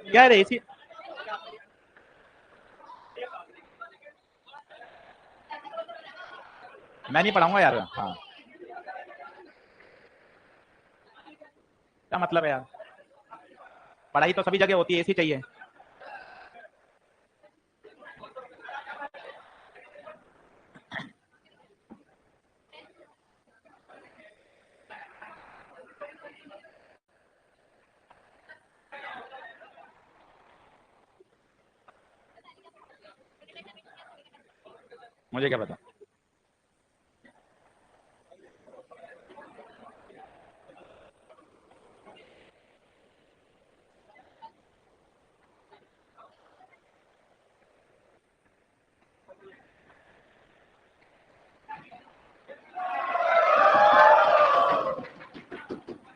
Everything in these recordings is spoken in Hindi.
क्या है एसी? मैं नहीं पढ़ाऊंगा यार। हाँ, क्या मतलब है यार? पढ़ाई तो सभी जगह होती है, एसी चाहिए? मुझे क्या पता।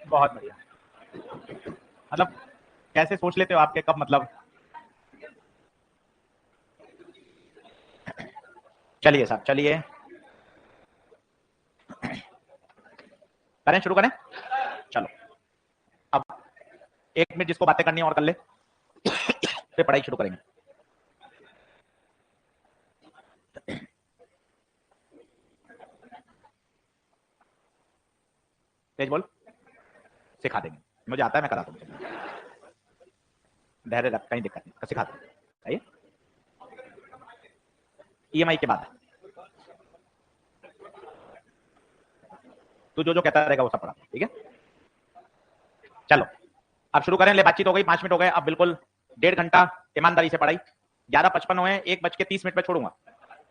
बहुत बढ़िया। मतलब कैसे सोच लेते हो आपके कब मतलब? चलिए साहब, चलिए करें, शुरू करें। चलो, अब 1 मिनट जिसको बातें करनी है और कर ले, फिर पढ़ाई शुरू करेंगे। तेज बोल। सिखा देंगे, मुझे आता है, मैं करा दूंगा। धैर्य रख, कहीं दिक्कत नहीं, सिखा दूंगा। आइए, ईएमआई के बाद तू जो जो कहता रहेगा वो सब पढ़ा, ठीक है? चलो, अब शुरू करें। ले, बातचीत हो गई, 5 मिनट हो गए, अब बिल्कुल 1.5 घंटा ईमानदारी से पढ़ाई। 11:55 हुए, 1:30 पे छोड़ूंगा,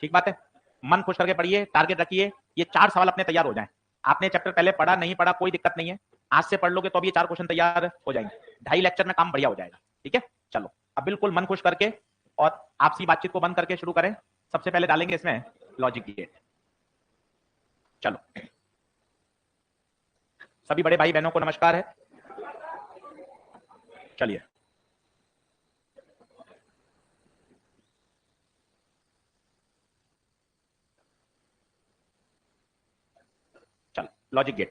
ठीक बात है? मन खुश करके पढ़िए, टारगेट रखिए, ये 4 सवाल अपने तैयार हो जाएं। आपने चैप्टर पहले पढ़ा, नहीं पढ़ा, कोई दिक्कत नहीं है, आज से पढ़ लोगे तो अब ये 4 क्वेश्चन तैयार हो जाएंगे। 2.5 लेक्चर में काम बढ़िया हो जाएगा, ठीक है? चलो, अब बिल्कुल मन खुश करके और आपसी बातचीत को बंद करके शुरू करें। सबसे पहले डालेंगे इसमें लॉजिक गेट। चलो, सभी बड़े भाई बहनों को नमस्कार है। चलिए, चलो लॉजिक गेट।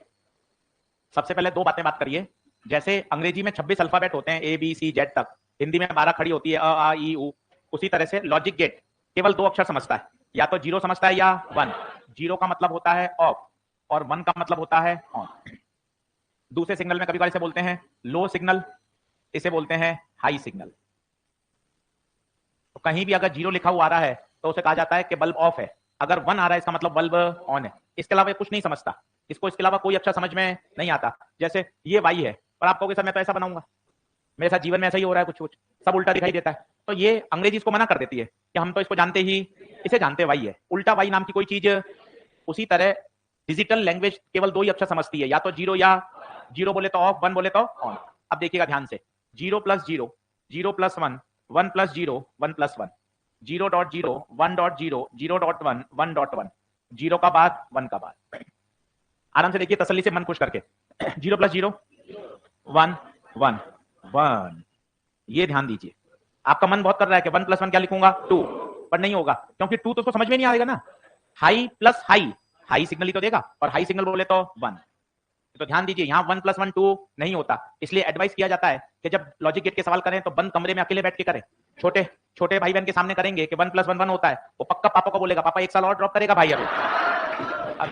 सबसे पहले 2 बातें बात करिए। जैसे अंग्रेजी में 26 अल्फाबेट होते हैं, ABCZ तक, हिंदी में 12 खड़ी होती है, अ आ ई उ। उसी तरह से लॉजिक गेट केवल 2 अक्षर समझता है, या तो 0 समझता है या 1। 0 का मतलब होता है ऑफ और 1 का मतलब होता है ऑन। दूसरे सिग्नल में कभी कभार इसे बोलते हैं लो सिग्नल, इसे बोलते हैं हाई सिग्नल। तो कहीं भी अगर 0 लिखा हुआ आ रहा है तो उसे कहा जाता है कि बल्ब ऑफ है। अगर 1 आ रहा है इसका मतलब बल्ब ऑन है। इसके अलावा कुछ नहीं समझता, इसको इसके अलावा कोई अक्षर समझ में नहीं आता। जैसे ये वाई है, पर आप कहोगे सर मैं तो ऐसा बनाऊंगा, मेरे साथ जीवन में ऐसा ही हो रहा है, कुछ कुछ सब उल्टा दिखाई देता है। तो ये अंग्रेजी इसको मना कर देती है कि हम तो इसको जानते ही, इसे जानते वाई है, उल्टा वाई नाम की कोई चीज। उसी तरह डिजिटल लैंग्वेज केवल 2 ही अक्षर समझती है, या तो 0 या 0 बोले तो ऑफ, 1 बोले तो ऑन। अब देखिएगा ध्यान से, 0 + 0, 0 + 1, 1 + 0, 1 + 1, 0.0, 1.0, 0.1, 1.1, 0 का बाद 1 का बाद। आराम से देखिए, तसल्ली से मन खुश करके। 0 + 0, 1, 1, 1। ये ध्यान दीजिए, आपका मन बहुत कर रहा है कि 1 + 1 क्या लिखूंगा, 2, पर नहीं होगा, क्योंकि 2 तो उसको समझ में नहीं आएगा ना। High plus high, high signal ही तो देगा, और हाई सिग्नल बोले तो 1। तो ध्यान दीजिए, यहाँ 1 + 1 2 नहीं होता। इसलिए एडवाइस किया जाता है कि जब लॉजिक गेट के सवाल करें तो बंद कमरे में अकेले बैठ के करें। छोटे छोटे भाई बहन के सामने करेंगे कि 1 + 1 1 होता है, वो पक्का पापा को बोलेगा, पापा 1 साल और ड्रॉप करेगा भाई अभी। अब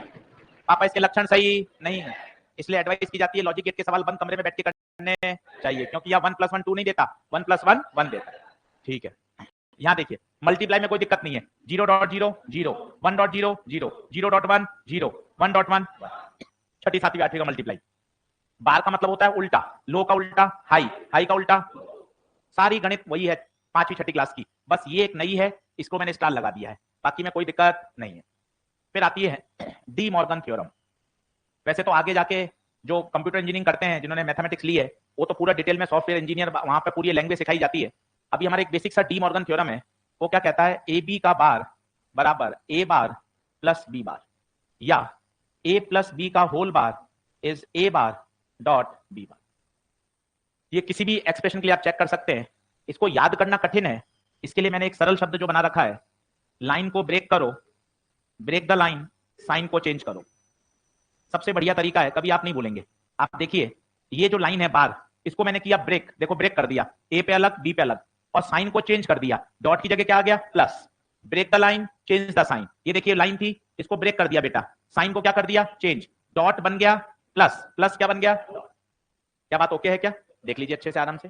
पापा इसके लक्षण सही नहीं है, इसलिए एडवाइस की जाती है लॉजिक गेट के सवाल बंद कमरे में बैठ के करने चाहिए, क्योंकि यहाँ 1 + 1 2 नहीं देता, 1 + 1 1 देता है, ठीक है? यहाँ देखिए, मल्टीप्लाई में कोई दिक्कत नहीं है। 0.0 0, 1.0 0, 0.1 0, 1.1 1। छठी सातवीं आठवीं का मल्टीप्लाई। बार का मतलब होता है उल्टा, लो का उल्टा हाई, हाई का उल्टा। सारी गणित वही है 5वीं छठी क्लास की, बस ये एक नई है, इसको मैंने स्टार लगा दिया है, बाकी में कोई दिक्कत नहीं है। फिर आती है डी मॉर्गन थ्योरम। वैसे तो आगे जाके जो कंप्यूटर इंजीनियरिंग करते हैं, जिन्होंने मैथमेटिक्स ली है, वो तो पूरा डिटेल में सॉफ्टवेयर इंजीनियर, वहां पे पूरी लैंग्वेज सिखाई जाती है। अभी हमारे एक बेसिक सा डी मॉर्गन थ्योरम है, वो क्या कहता है, ए बी का बार बराबर ए बार प्लस बी बार, या ए प्लस बी का whole bar is A bar dot B bar. ये किसी भी एक्सप्रेशन के लिए आप चेक कर सकते हैं। इसको याद करना कठिन है, इसके लिए मैंने एक सरल शब्द जो बना रखा है, लाइन को ब्रेक करो, ब्रेक द लाइन, साइन को चेंज करो। सबसे बढ़िया तरीका है, कभी आप नहीं बोलेंगे। आप देखिए, ये जो लाइन है बार, इसको मैंने किया ब्रेक, देखो ब्रेक कर दिया, ए पे अलग बी पे अलग, और साइन को चेंज कर दिया, डॉट की जगह क्या आ गया plus, break the line change the sign, ये देखिए लाइन थी इसको ब्रेक कर दिया बेटा, साइन को क्या कर दिया चेंज, डॉट बन गया प्लस, प्लस क्या बन गया, क्या बात ओके है क्या, देख लीजिए अच्छे से आराम से।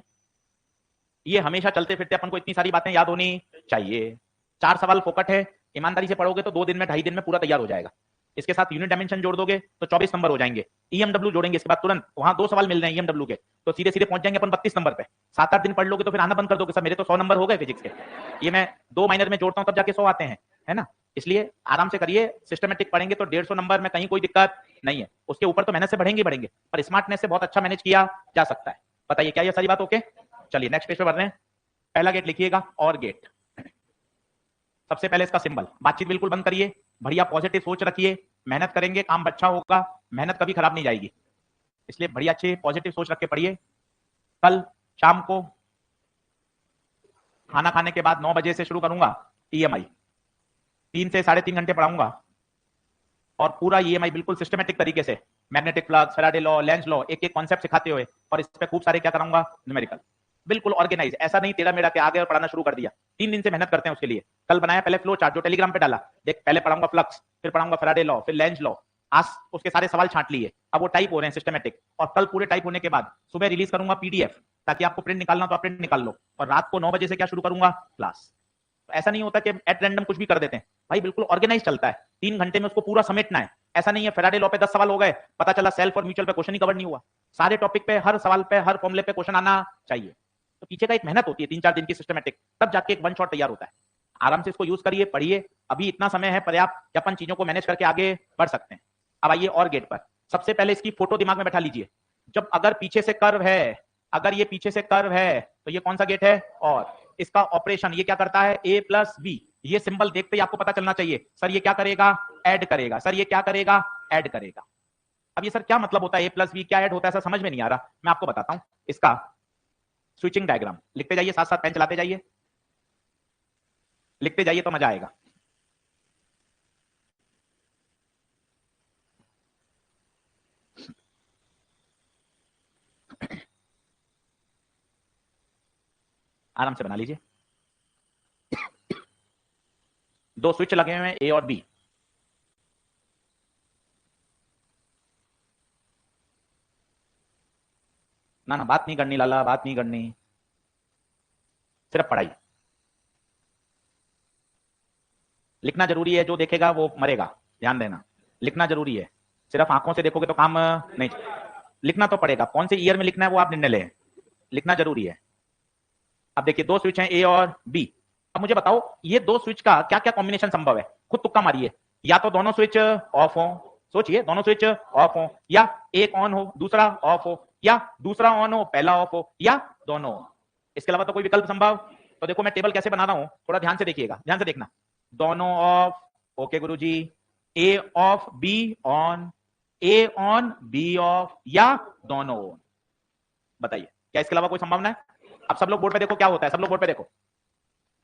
ये हमेशा चलते फिरते अपन को इतनी सारी बातें याद होनी चाहिए। 4 सवाल फोकट है, ईमानदारी से पढ़ोगे तो 2 दिन में 2.5 दिन में पूरा तैयार हो जाएगा। इसके साथ यूनिट डायमेंशन जोड़ दोगे तो 24 नंबर हो जाएंगे, ईएमडब्ल्यू जोड़ेंगे इसके बाद तुरंत, वहां 2 सवाल मिल रहे हैं ईएमडब्ल्यू के, तो सीधे सीधे पहुंच जाएंगे अपन 32 नंबर पे। 7-8 दिन पढ़ लोगे तो फिर आना बंद कर दोगे, सर मेरे तो 100 नंबर हो गए फिजिक्स के, ये मैं 2 माइनर में जोड़ता हूं तब जाके 100 आते हैं, है ना। इसलिए आराम से करिए, सिस्टमेटिक पढ़ेंगे तो 150 नंबर में कहीं कोई दिक्कत नहीं है। उसके ऊपर तो मेहनत से बढ़ेंगे बढ़ेंगे, पर स्मार्टनेस से बहुत अच्छा मैनेज किया जा सकता है। बताइए क्या ये सारी बात ओके। चलिए नेक्स्ट पेज पे बढ़ रहे हैं। पहला गेट लिखिएगा और गेट। सबसे पहले इसका सिंबल, बातचीत बिल्कुल बंद करिए, बढ़िया पॉजिटिव सोच रखिए, मेहनत करेंगे काम अच्छा होगा, मेहनत कभी खराब नहीं जाएगी, इसलिए बढ़िया अच्छे पॉजिटिव सोच रख के पढ़िए। कल शाम को खाना खाने के बाद 9 बजे से शुरू करूंगा ईएमआई, 3 से 3.5 घंटे पढ़ाऊंगा, और पूरा ईएमआई बिल्कुल सिस्टमेटिक तरीके से, magnetic flux, Faraday law, Lenz law, एक एक कॉन्सेप्ट सिखाते हुए, और इस पे खूब सारे क्या कराऊंगा न्यूमेरिकल, बिल्कुल ऑर्गेनाइज, ऐसा नहीं टेढ़ा मेढ़ा के आगे और पढ़ाना शुरू कर दिया। 3 दिन से मेहनत करते हैं उसके लिए। कल बनाया पहले फ्लो चार्ट जो टेलीग्राम पे डाला, देख पहले पढ़ाऊंगा फ्लक्स, फिर पढ़ाऊंगा फैराडे लॉ, फिर लेंज लॉ, आज उसके सारे सवाल छांट लिए, अब वो टाइप हो रहे हैं सिस्टमेटिक, और कल पूरे टाइप होने के बाद सुबह रिलीज करूंगा पीडीएफ, ताकि आपको प्रिंट निकालना तो आप प्रिंट निकाल लो, और रात को 9 बजे से क्या शुरू करूंगा क्लास। तो ऐसा नहीं होता कि एट रैंडम कुछ भी कर देते हैं भाई, बिल्कुल ऑर्गेनाइज चलता है, 3 घंटे में उसको पूरा समेटना है। ऐसा नहीं है फैराडे लॉ पे 10 सवाल हो गए, पता चला सेल्फ और म्यूचुअल पे क्वेश्चन ही कवर नहीं हुआ। सारे टॉपिक पे, हर सवाल पे, हर फॉर्मूले पे क्वेश्चन आना चाहिए। तो पीछे का एक मेहनत होती है 3-4 दिन की सिस्टमेटिक, तब जाके एक वन शॉट तैयार होता है। आराम से इसको यूज करिए, पढ़िए, अभी इतना समय है पर्याप्त कि अपन चीजों को मैनेज करके आगे बढ़ सकते हैं। अब आइए और गेट पर। सबसे पहले इसकी फोटो दिमाग में बैठा लीजिए। जब अगर पीछे से कर्व है, अगर ये पीछे से कर्व है तो ये कौन सा गेट है, और इसका ऑपरेशन ये क्या करता है, a प्लस बी, ये सिंबल देखते ही आपको पता चलना चाहिए सर ये क्या करेगा, ऐड करेगा, सर ये क्या करेगा, ऐड करेगा। अब ये सर क्या मतलब होता है, a प्लस बी क्या ऐड होता है, ऐसा समझ में नहीं आ रहा, मैं आपको बताता हूं। इसका स्विचिंग डायग्राम लिखते जाइए, साथ साथ पेन चलाते जाइए, लिखते जाइए तो मजा आएगा। आराम से बना लीजिए। 2 स्विच लगे हुए हैं ए और बी, ना ना बात नहीं करनी लाला, बात नहीं करनी, सिर्फ पढ़ाई। लिखना जरूरी है, जो देखेगा वो मरेगा, ध्यान देना, लिखना जरूरी है, सिर्फ आंखों से देखोगे तो काम नहीं, लिखना तो पड़ेगा। कौन से ईयर में लिखना है वो आप निर्णय लें, लिखना जरूरी है। अब देखिए 2 स्विच हैं ए और बी, अब मुझे बताओ ये 2 स्विच का क्या क्या कॉम्बिनेशन संभव है, खुद तुक्का मारिए। या तो दोनों स्विच ऑफ हो, सोचिए दोनों स्विच ऑफ हो, या एक ऑन हो दूसरा ऑफ हो, या दूसरा ऑन हो पहला ऑफ हो, या दोनों। इसके अलावा तो कोई विकल्प संभव। तो देखो मैं टेबल कैसे बना रहा हूं, थोड़ा ध्यान से देखिएगा, ध्यान से देखना। दोनों ऑफ, ओके गुरुजी, A off B on, A on B off, या दोनों ऑन। बताइए क्या इसके अलावा कोई संभावना है। अब सब लोग बोर्ड पे देखो क्या होता है, सब लोग बोर्ड पे देखो।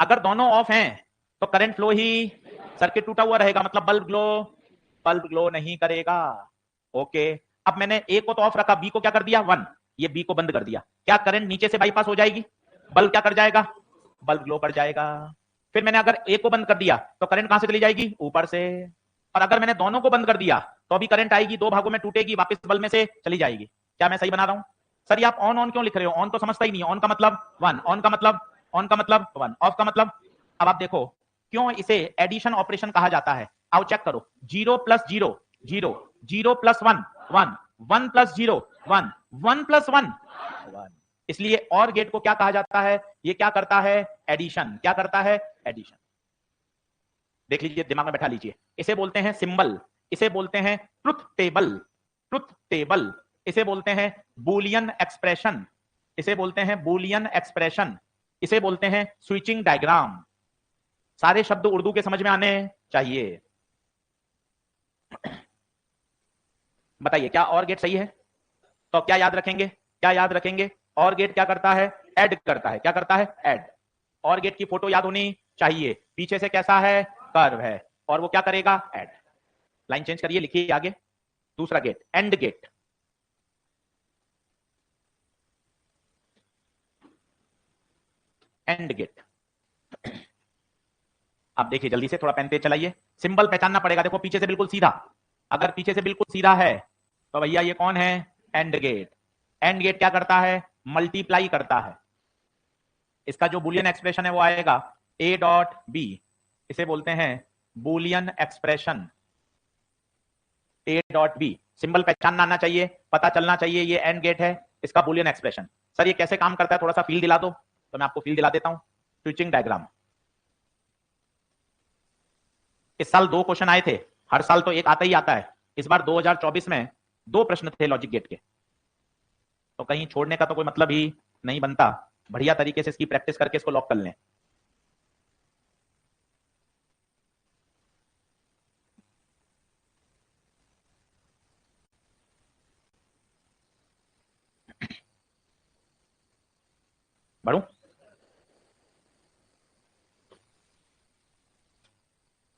अगर दोनों ऑफ हैं तो करंट फ्लो ही, सर्किट टूटा हुआ रहेगा, मतलब बल्ब ग्लो नहीं करेगा। ओके, अब मैंने ए को तो ऑफ रखा, बी को क्या कर दिया 1, ये बी को बंद कर दिया, क्या करंट नीचे से बाईपास हो जाएगी, बल्ब क्या कर जाएगा, बल्ब ग्लो कर जाएगा। फिर मैंने अगर ए को बंद कर दिया तो करंट कहां से चली जाएगी, ऊपर से। और अगर मैंने दोनों को बंद कर दिया तो अभी करंट आएगी, 2 भागों में टूटेगी, वापस बल्ब में से चली जाएगी। क्या मैं सही बना रहा हूं। सर ये आप ऑन क्यों लिख रहे हो, ऑन तो समझता ही नहीं, ऑन का मतलब 1, ऑन का मतलब 1, ऑफ का मतलब। अब आप देखो क्यों इसे एडिशन ऑपरेशन कहा जाता है, आओ चेक करो। 0 प्लस 0 0, 0 प्लस 1 1, 1 प्लस 0 1, 1 प्लस 1 1। इसलिए और गेट को क्या कहा जाता है, ये क्या करता है, एडिशन। क्या करता है, एडिशन। देख लीजिए, दिमाग में बैठा लीजिए। इसे बोलते हैं सिंबल, इसे बोलते हैं ट्रुथ टेबल, ट्रुथ टेबल, इसे बोलते हैं बूलियन एक्सप्रेशन, इसे बोलते हैं बूलियन एक्सप्रेशन, इसे बोलते हैं स्विचिंग डायग्राम। सारे शब्द उर्दू के समझ में आने चाहिए। बताइए क्या और गेट सही है। तो क्या याद रखेंगे, क्या याद रखेंगे, और गेट क्या करता है, ऐड करता है। क्या करता है, ऐड। और गेट की फोटो याद होनी चाहिए, पीछे से कैसा है, कर्व है, और वो क्या करेगा, ऐड। लाइन चेंज करिए, लिखिए आगे। दूसरा gate and gate. And gate. आप देखिए जल्दी से, थोड़ा पेन तेज चलाइए, सिंबल पहचानना पड़ेगा। देखो पीछे से बिल्कुल सीधा, अगर पीछे से बिल्कुल सीधा है तो भैया ये कौन है, एंड गेट। एंड गेट क्या करता है, मल्टीप्लाई करता है। इसका जो बुलियन एक्सप्रेशन है वो आएगा ए डॉट बी, इसे बोलते हैं Boolean expression, A dot B. Symbol पहचानना आना चाहिए, पता चलना चाहिए ये एंड गेट है, इसका बुलियन एक्सप्रेशन। सर ये कैसे काम करता है, थोड़ा सा फील दिला दो, तो मैं आपको फील दिला देता हूं। स्विचिंग डायग्राम, इस साल 2 क्वेश्चन आए थे, हर साल तो एक आता ही आता है। इस बार 2024 में 2 प्रश्न थे लॉजिक गेट के, तो कहीं छोड़ने का तो कोई मतलब ही नहीं बनता। बढ़िया तरीके से इसकी प्रैक्टिस करके इसको लॉक कर लें। बढ़ू,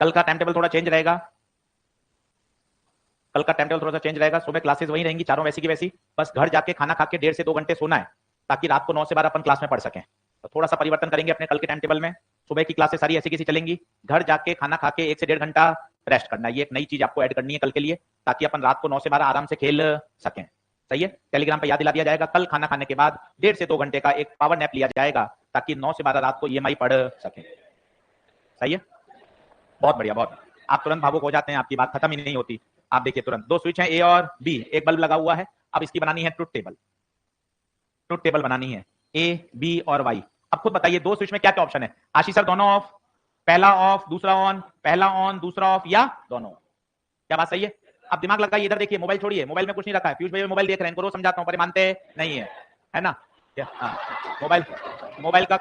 कल का टाइम टेबल थोड़ा चेंज रहेगा, कल का टाइम टेबल थोड़ा सा चेंज रहेगा। सुबह क्लासेस वही रहेंगी चारों वैसी की वैसी, बस घर जाके खाना खा के 1.5 से 2 घंटे सोना है, ताकि रात को 9 से 12 अपन क्लास में पढ़ सकें। तो थोड़ा सा परिवर्तन करेंगे अपने कल के टाइम टेबल में। सुबह की क्लासेस सारी ऐसी कैसी चलेंगी, घर जाके खाना खा के 1 से 1.5 घंटा रेस्ट करना, ये एक नई चीज आपको ऐड करनी है कल के लिए, ताकि अपन रात को 9 से 12 आराम से खेल सकें। सही है, टेलीग्राम पे याद दिला दिया जाएगा, कल खाना खाने के बाद 1.5 से 2 घंटे का एक पावर नैप लिया जाएगा, ताकि 9 से 12 रात को ईएमआई पढ़ सकें। सही है, बहुत बढ़िया, बहुत। आप तुरंत भावुक हो जाते हैं, आपकी बात खत्म ही नहीं होती। आप देखिए तुरंत 2 स्विच हैं ए और बी, एक बल्ब लगा हुआ है। अब इसकी बनानी है ट्रुथ टेबल, ट्रुथ टेबल बनानी है ए बी और वाई। अब खुद बताइए 2 स्विच में क्या क्या ऑप्शन है, आशीष सर दोनों ऑफ, पहला ऑफ दूसरा ऑन, पहला ऑन दूसरा ऑफ, या दोनों। क्या बात सही है? अब दिमाग लगाइए, इधर देखिए, मोबाइल छोड़िए, मोबाइल में कुछ नहीं रखा है, पीयूष भाई मोबाइल देख रहे हैं, इनको रोज समझाता हूं पर मानते नहीं है ना? हाँ, मोबाइल, मोबाइल का,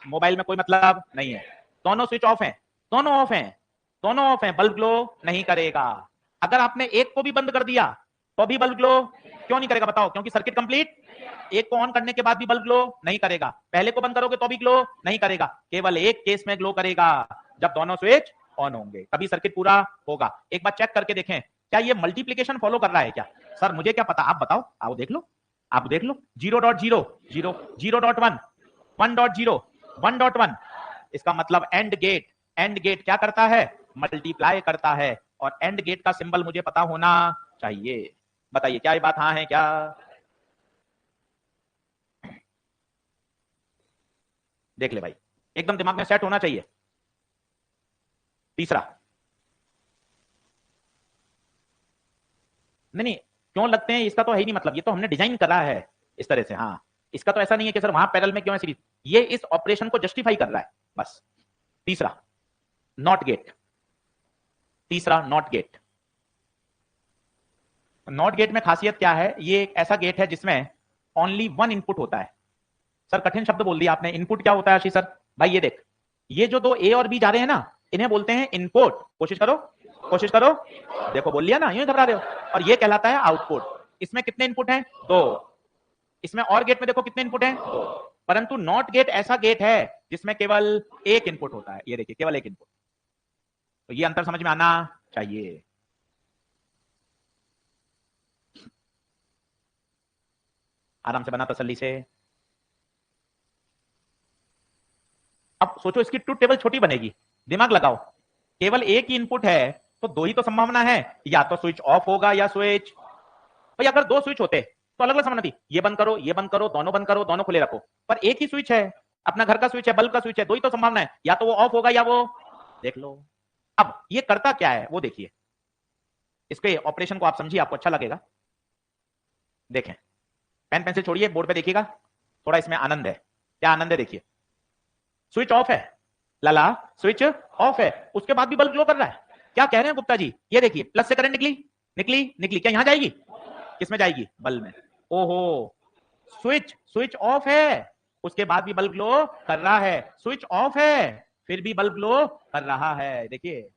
मोबाइल में कोई मतलब नहीं है। दोनों स्विच ऑफ हैं, दोनों ऑफ हैं, दोनों ऑफ हैं, बल्ब ग्लो नहीं करेगा। अगर आपने एक को भी बंद कर दिया तो भी बल्ब ग्लो क्यों नहीं करेगा बताओ? क्योंकि सर्किट कंप्लीट। एक को ऑन करने के बाद भी बल्ब ग्लो नहीं करेगा, पहले को बंद करोगे तो भी ग्लो नहीं करेगा, केवल एक केस में ग्लो करेगा, जब दोनों स्विच ऑन होंगे तभी सर्किट पूरा होगा। एक बार चेक करके देखें, क्या ये मल्टीप्लीकेशन फॉलो कर रहा है क्या? सर मुझे क्या पता, आप बताओ, आओ देख लो, आप देख लो। 0.0 0, 0.1 1.0 1.1, इसका मतलब एंड गेट। एंड गेट क्या करता है, मल्टीप्लाई करता है, और एंड गेट का सिंबल मुझे पता होना चाहिए। बताइए क्या ये बात हाँ है क्या? देख ले भाई, एकदम दिमाग में सेट होना चाहिए। तीसरा, नहीं नहीं, क्यों लगते हैं इसका तो है ही नहीं मतलब, ये तो हमने डिजाइन करा है इस तरह से। हाँ, इसका तो ऐसा नहीं है कि सर वहां पैरेलल में क्यों है सीरीज, ये इस ऑपरेशन को जस्टिफाई कर रहा है बस। तीसरा, नॉट गेट। तीसरा नॉट गेट, नॉट गेट में खासियत क्या है, ये एक ऐसा गेट है जिसमें ओनली 1 इनपुट होता है। सर कठिन शब्द बोल दिया आपने, इनपुट क्या होता है आशीष सर? भाई ये देख, ये जो 2 ए और बी जा रहे हैं ना, इन्हें बोलते हैं इनपुट। कोशिश करो, कोशिश करो, देखो बोल लिया ना, यूं घबरा रहे हो। और ये कहलाता है आउटपुट। इसमें कितने इनपुट हैं? 2। इसमें और गेट में देखो कितने इनपुट हैं? 2। परंतु नॉट गेट ऐसा गेट है जिसमें केवल एक इनपुट होता है, ये देखिए केवल एक इनपुट। तो ये अंतर समझ में आना चाहिए। आराम से बना, तसल्ली से। अब सोचो इसकी ट्रुथ टेबल छोटी बनेगी, दिमाग लगाओ, केवल एक ही इनपुट है तो 2 ही तो संभावना है, या तो स्विच ऑफ होगा या स्विच। भाई अगर 2 स्विच होते तो अलग अलग संभावना थी, ये बंद करो ये बंद करो, दोनों बंद करो दोनों खुले रखो, पर एक ही स्विच है, अपना घर का स्विच है, बल्ब का स्विच है, 2 ही तो संभावना है, या तो वो ऑफ होगा या वो। देख लो। अब ये करता क्या है वो देखिए, इसके ऑपरेशन को आप समझिए, आपको अच्छा लगेगा। देखें, पेन पेंसिल छोड़िए, बोर्ड पे देखिएगा, थोड़ा इसमें आनंद है। क्या आनंद है देखिए, स्विच ऑफ है, लाला स्विच ऑफ है, उसके बाद भी बल्ब ग्लो कर रहा है। क्या कह रहे हैं गुप्ता जी? ये देखिए प्लस से करंट निकली, निकली निकली, क्या यहां जाएगी? किसमें जाएगी? बल्ब में। ओहो, स्विच स्विच ऑफ है, उसके बाद भी बल्ब ग्लो कर रहा है, स्विच ऑफ है फिर भी बल्ब ग्लो कर रहा है, देखिए।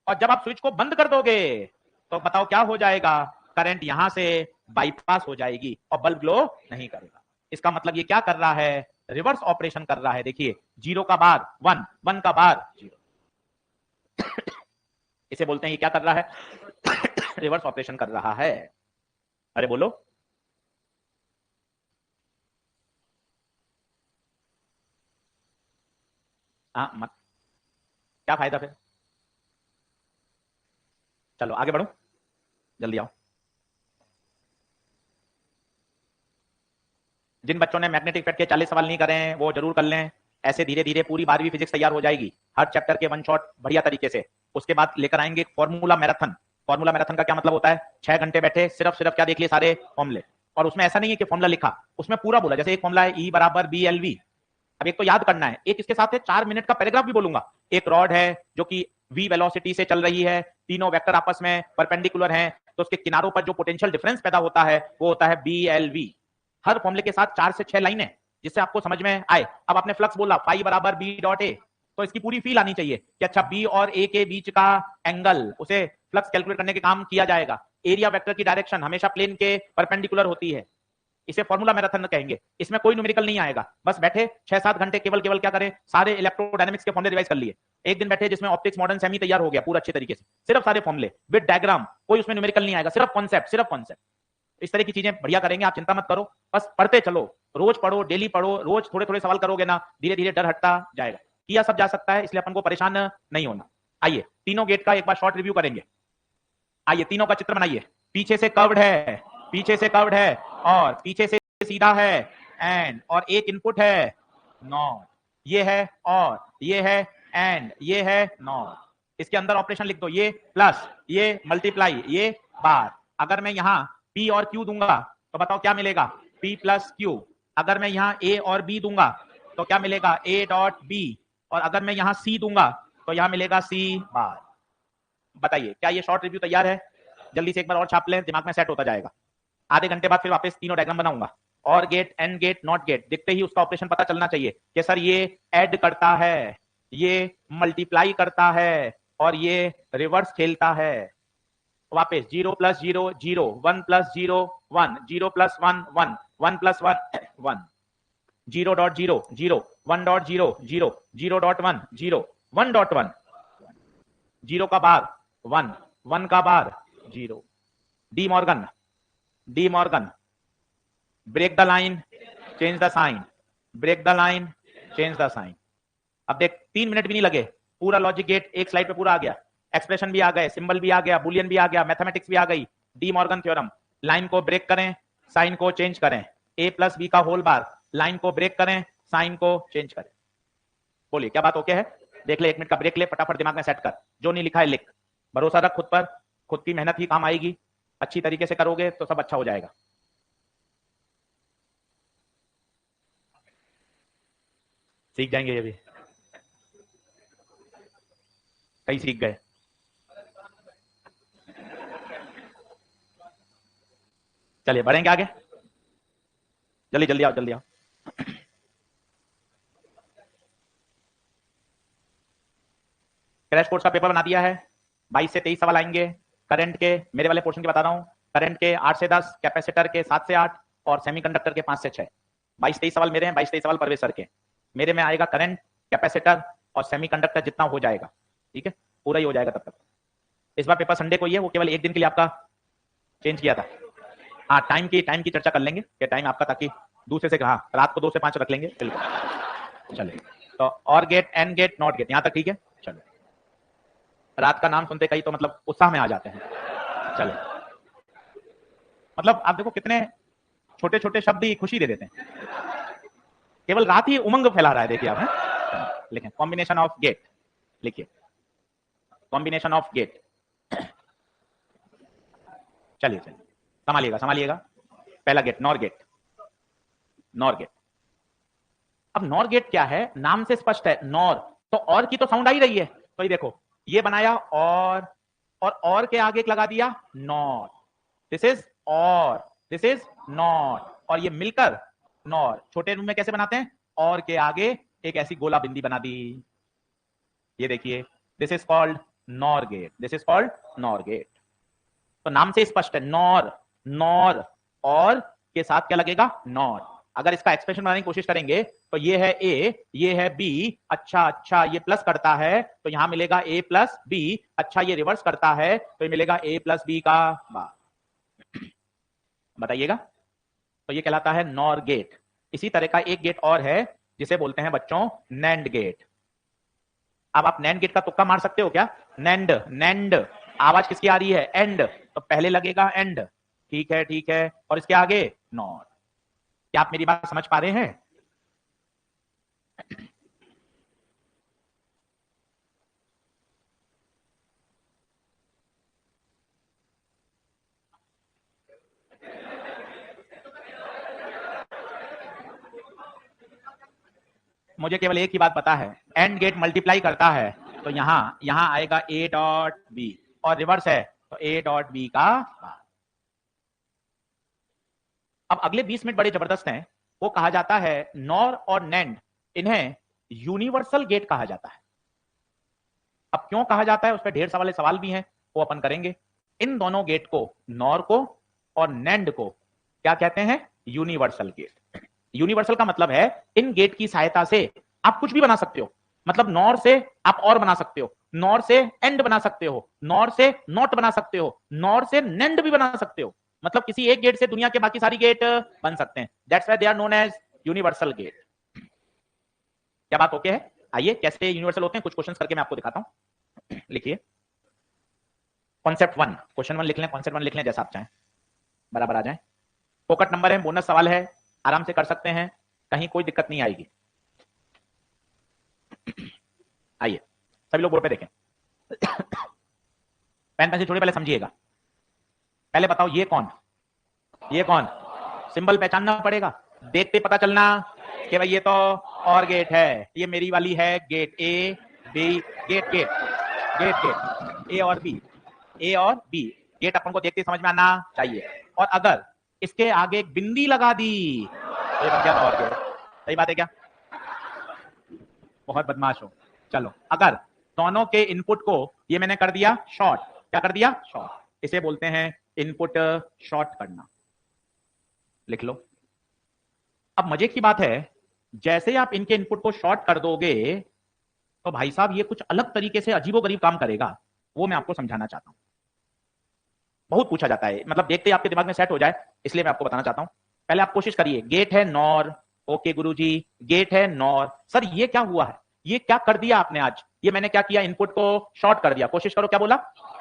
और जब आप स्विच को बंद कर दोगे तो बताओ क्या हो जाएगा? करंट यहां से बाईपास हो जाएगी और बल्ब ग्लो नहीं करेगा। इसका मतलब ये क्या कर रहा है? रिवर्स ऑपरेशन कर रहा है। देखिए, 0 का बार 1, 1 का बार 0, इसे बोलते हैं ये क्या कर रहा है? रिवर्स ऑपरेशन कर रहा है। अरे बोलो। हाँ मत, क्या फायदा फिर। चलो आगे बढ़ो, जल्दी आओ। जिन बच्चों ने मैग्नेटिक इफेक्ट के 40 सवाल नहीं करे हैं वो जरूर कर लें। ऐसे धीरे धीरे पूरी 12वीं फिजिक्स तैयार हो जाएगी, हर चैप्टर के वन शॉट बढ़िया तरीके से। उसके बाद लेकर आएंगे फॉर्मूला मैराथन। फॉर्मूला मैराथन का क्या मतलब होता है, 6 घंटे बैठे सिर्फ सिर्फ क्या देख लिए, सारे फॉर्मूले। और उसमें ऐसा नहीं है कि फॉर्मूला लिखा, उसमें पूरा बोला। जैसे एक फॉर्मूला है E बराबर BLV, अब एक तो याद करना है, एक इसके साथ है 4 मिनट का पैराग्राफ भी बोलूंगा। एक रॉड है जो कि v वेलोसिटी से चल रही है, तीनों वेक्टर आपस में परपेंडिकुलर हैं, तो उसके किनारों पर जो पोटेंशियल डिफरेंस पैदा होता है वो होता है BLV। हर फॉर्मूले के साथ 4 से 6 लाइनें जिससे आपको समझ में आए। अब आपने फ्लक्स बोला फाई बराबर बी डॉट ए, तो इसकी पूरी फील आनी चाहिए कि अच्छा बी और ए के बीच का एंगल, उसे फ्लक्स कैलकुलेट करने के काम किया जाएगा। एरिया वेक्टर की डायरेक्शन हमेशा प्लेन के परपेंडिकुलर होती है, इसे फॉर्मूला मैराथन कहेंगे। इसमें कोई न्यूमेरिकल नहीं आएगा, बस बैठे 6-7 घंटे केवल केवल क्या करें, सारे इलेक्ट्रोडायनामिक्स के फॉर्मूले रिवाइज कर लिए। एक दिन बैठे जिसमें ऑप्टिक्स मॉडर्न सेमी तैयार हो गया पूरा अच्छे तरीके से, सिर्फ सारे फॉर्मूले विद डायग्राम, कोई उसमें न्यूमेरिकल नहीं आएगा, सिर्फ कॉन्सेप्ट, सिर्फ कॉन्सेप्ट। इस तरह की चीजें बढ़िया करेंगे, आप चिंता मत करो, बस पढ़ते चलो, रोज पढ़ो, डेली पढ़ो, रोज थोड़े थोड़े सवाल करोगे ना, धीरे धीरे डर हटता जाएगा। किया सब जा सकता है, इसलिए अपन को परेशान नहीं होना। आइए तीनों गेट का एक बार शॉर्ट रिव्यू करेंगे। आइए तीनों का चित्र बनाइए। पीछे से कर्व्ड है, पीछे से कर्व्ड है, और पीछे से सीधा है, एंड, और एक इनपुट है नॉट, ये है, और ये है एंड, ये है नॉट। इसके अंदर ऑपरेशन लिख दो, ये प्लस, ये मल्टीप्लाई, ये बार। अगर मैं यहाँ P और Q दूंगा तो बताओ क्या मिलेगा, P प्लस Q। अगर मैं यहाँ A और B दूंगा तो क्या मिलेगा, A डॉट B। और अगर मैं यहाँ C दूंगा तो यहाँ मिलेगा C बार। बताइए क्या ये शॉर्ट रिव्यू तैयार है? जल्दी से एक बार और छाप लें, दिमाग में सेट होता जाएगा। आधे घंटे बाद फिर वापस तीनों डायग्राम बनाऊंगा। Or gate, and gate, not gate, दिखते ही उसका ऑपरेशन पता चलना चाहिए कि सर ये ऐड करता है, ये मल्टीप्लाई करता है, और ये रिवर्स खेलता है। वापस 0 plus 0 0, 1 plus 0 1, 0 plus 1 1, 1 plus 1 1, 0 dot 0 0, 1 dot 0 0, 0 dot 1 0, 1 dot 1, 0 का बार 1, 1 का bar 0। De Morgan, De Morgan, break the line change the sign, break the line change the sign. अब देख 3 मिनट भी नहीं लगे, पूरा लॉजिक गेट एक स्लाइड पे पूरा आ गया, एक्सप्रेशन भी आ गए, सिंबल भी आ गया, बुलियन भी आ गया, मैथमेटिक्स भी आ गई। डी मॉर्गन थ्योरम, लाइन को ब्रेक करें, साइन को चेंज करें, ए प्लस बी का होल बार, लाइन को ब्रेक करें, साइन को चेंज करें। बोलिए क्या बात ओके है? देख ले, 1 मिनट का ब्रेक ले, फटाफट दिमाग में सेट कर, जो नहीं लिखा है लिख, भरोसा रख खुद पर, खुद की मेहनत ही काम आएगी, अच्छी तरीके से करोगे तो सब अच्छा हो जाएगा। सीख जाएंगे ये भी, कई सीख गए। चलिए बढ़ेंगे आगे, जल्दी जल्दी आओ, जल्दी आओ। क्रैश कोर्स का पेपर बना दिया है, 22 से 23 सवाल आएंगे करंट के, मेरे वाले पोर्शन के बता रहा हूँ। करंट के 8 से 10, कैपेसिटर के 7 से 8, और सेमीकंडक्टर के 5 से 6। 22-23 सवाल मेरे हैं, 22-23 सवाल परवेश सर के। मेरे में आएगा करंट, कैपेसिटर और सेमीकंडक्टर, जितना हो जाएगा ठीक है, पूरा ही हो जाएगा तब तक। इस बार पेपर संडे को ही है, वो केवल एक दिन के लिए आपका चेंज किया था। हाँ टाइम की चर्चा कर लेंगे कि टाइम आपका, ताकि दूसरे से कहा रात को 2 से 5 रख लेंगे, बिल्कुल चले। तो or gate, and gate, not gate, यहाँ तक ठीक है। चलो, रात का नाम सुनते कहीं तो मतलब उत्साह में आ जाते हैं। चले, मतलब आप देखो कितने छोटे छोटे शब्द ही खुशी दे देते हैं, केवल रात ही उमंग फैला रहा है। देखिए आप लिखें कॉम्बिनेशन ऑफ गेट, लिखिए कॉम्बिनेशन ऑफ गेट। चलिए चलिए, संभालिएगा संभालिएगा। पहला gate nor gate, nor gate. अब नॉर गेट क्या है, नाम से स्पष्ट है, नॉर, तो और की तो साउंड आ ही रही है। तो ये देखो, ये बनाया और के आगे एक लगा दिया नॉट, दिस इज और, दिस इज नॉट, और ये मिलकर नॉर। छोटे रूम में कैसे बनाते हैं, और के आगे एक ऐसी गोला बिंदी बना दी, ये देखिए, this is called nor gate, this is called nor gate. तो नाम से स्पष्ट है, नॉर, नॉर, और के साथ क्या लगेगा, नॉट। अगर इसका एक्सप्रेशन बनाने की कोशिश करेंगे तो ये है ए, ये है बी, अच्छा अच्छा ये प्लस करता है तो यहां मिलेगा ए प्लस बी, अच्छा ये रिवर्स करता है तो ये मिलेगा ए प्लस बी का बार। बताइएगा, तो ये कहलाता है नॉर गेट। इसी तरह का एक गेट और है जिसे बोलते हैं बच्चों नैंड गेट। अब आप नैंड गेट का तुक्का मार सकते हो क्या? नैंड नैंड, आवाज किसकी आ रही है? एंड, तो पहले लगेगा एंड, ठीक है ठीक है, और इसके आगे नॉट। क्या आप मेरी बात समझ पा रहे हैं? मुझे केवल एक ही बात पता है, एंड गेट मल्टीप्लाई करता है तो यहां आएगा ए डॉट बी, और रिवर्स है तो ए डॉट बी का बार। अब अगले 20 मिनट बड़े जबरदस्त हैं। वो कहा जाता है नॉर और नैंड, इन्हें यूनिवर्सल गेट कहा जाता है। अब क्यों कहा जाता है उस पर ढेर सारे सवाल भी हैं, वो अपन करेंगे। इन दोनों गेट को, नॉर को और नैंड को, क्या कहते हैं? Universal gate. यूनिवर्सल का मतलब है इन गेट की सहायता से आप कुछ भी बना सकते हो। मतलब नॉर से आप और बना सकते हो, नॉर से एंड बना सकते हो, नॉर से नॉट बना सकते हो, नॉर से नैंड भी बना सकते हो। मतलब किसी एक गेट से दुनिया के बाकी सारी गेट बन सकते हैं। That's why they are known as universal gate. क्या बात ओके है? आइए कैसे यूनिवर्सल होते हैं कुछ क्वेश्चंस करके मैं आपको दिखाता हूं। लिखिए कॉन्सेप्ट 1, क्वेश्चन 1 लिख लें, कॉन्सेप्ट 1 लिख लें, जैसा आप चाहें, बराबर आ जाए। फोकट नंबर है, बोनस सवाल है, आराम से कर सकते हैं, कहीं कोई दिक्कत नहीं आएगी। आइए सभी लोग बोर्ड पे देखें। पेन पेंसिल छोड़िए, पहले समझिएगा। पहले बताओ ये कौन, ये कौन? सिंबल पहचानना पड़ेगा, देखते पता चलना कि भाई ये तो और गेट है, ये मेरी वाली है gate A B, gate gate gate gate A और बी, ए और बी गेट अपन को देखते समझ में आना चाहिए। और अगर इसके आगे एक बिंदी लगा दी तो ये बन गया और गेट। सही बात है क्या? बहुत बदमाश हो। चलो, अगर दोनों के इनपुट को ये मैंने कर दिया शॉर्ट, क्या कर दिया? शॉर्ट, इसे बोलते हैं इनपुट शॉर्ट करना। लिख लो। अब मजे की बात है, जैसे आप इनके इनपुट को शॉर्ट कर दोगे तो भाई साहब ये कुछ अलग तरीके से अजीबोगरीब काम करेगा, वो मैं आपको समझाना चाहता हूं। बहुत पूछा जाता है, मतलब देखते ही आपके दिमाग में सेट हो जाए, इसलिए मैं आपको बताना चाहता हूं। पहले आप कोशिश करिए, गेट है नॉर, ओके गुरुजी, गेट है नॉर। सर ये क्या हुआ है, ये क्या कर दिया आपने आज? ये मैंने क्या किया, इनपुट को शॉर्ट कर दिया। कोशिश करो, क्या बोला?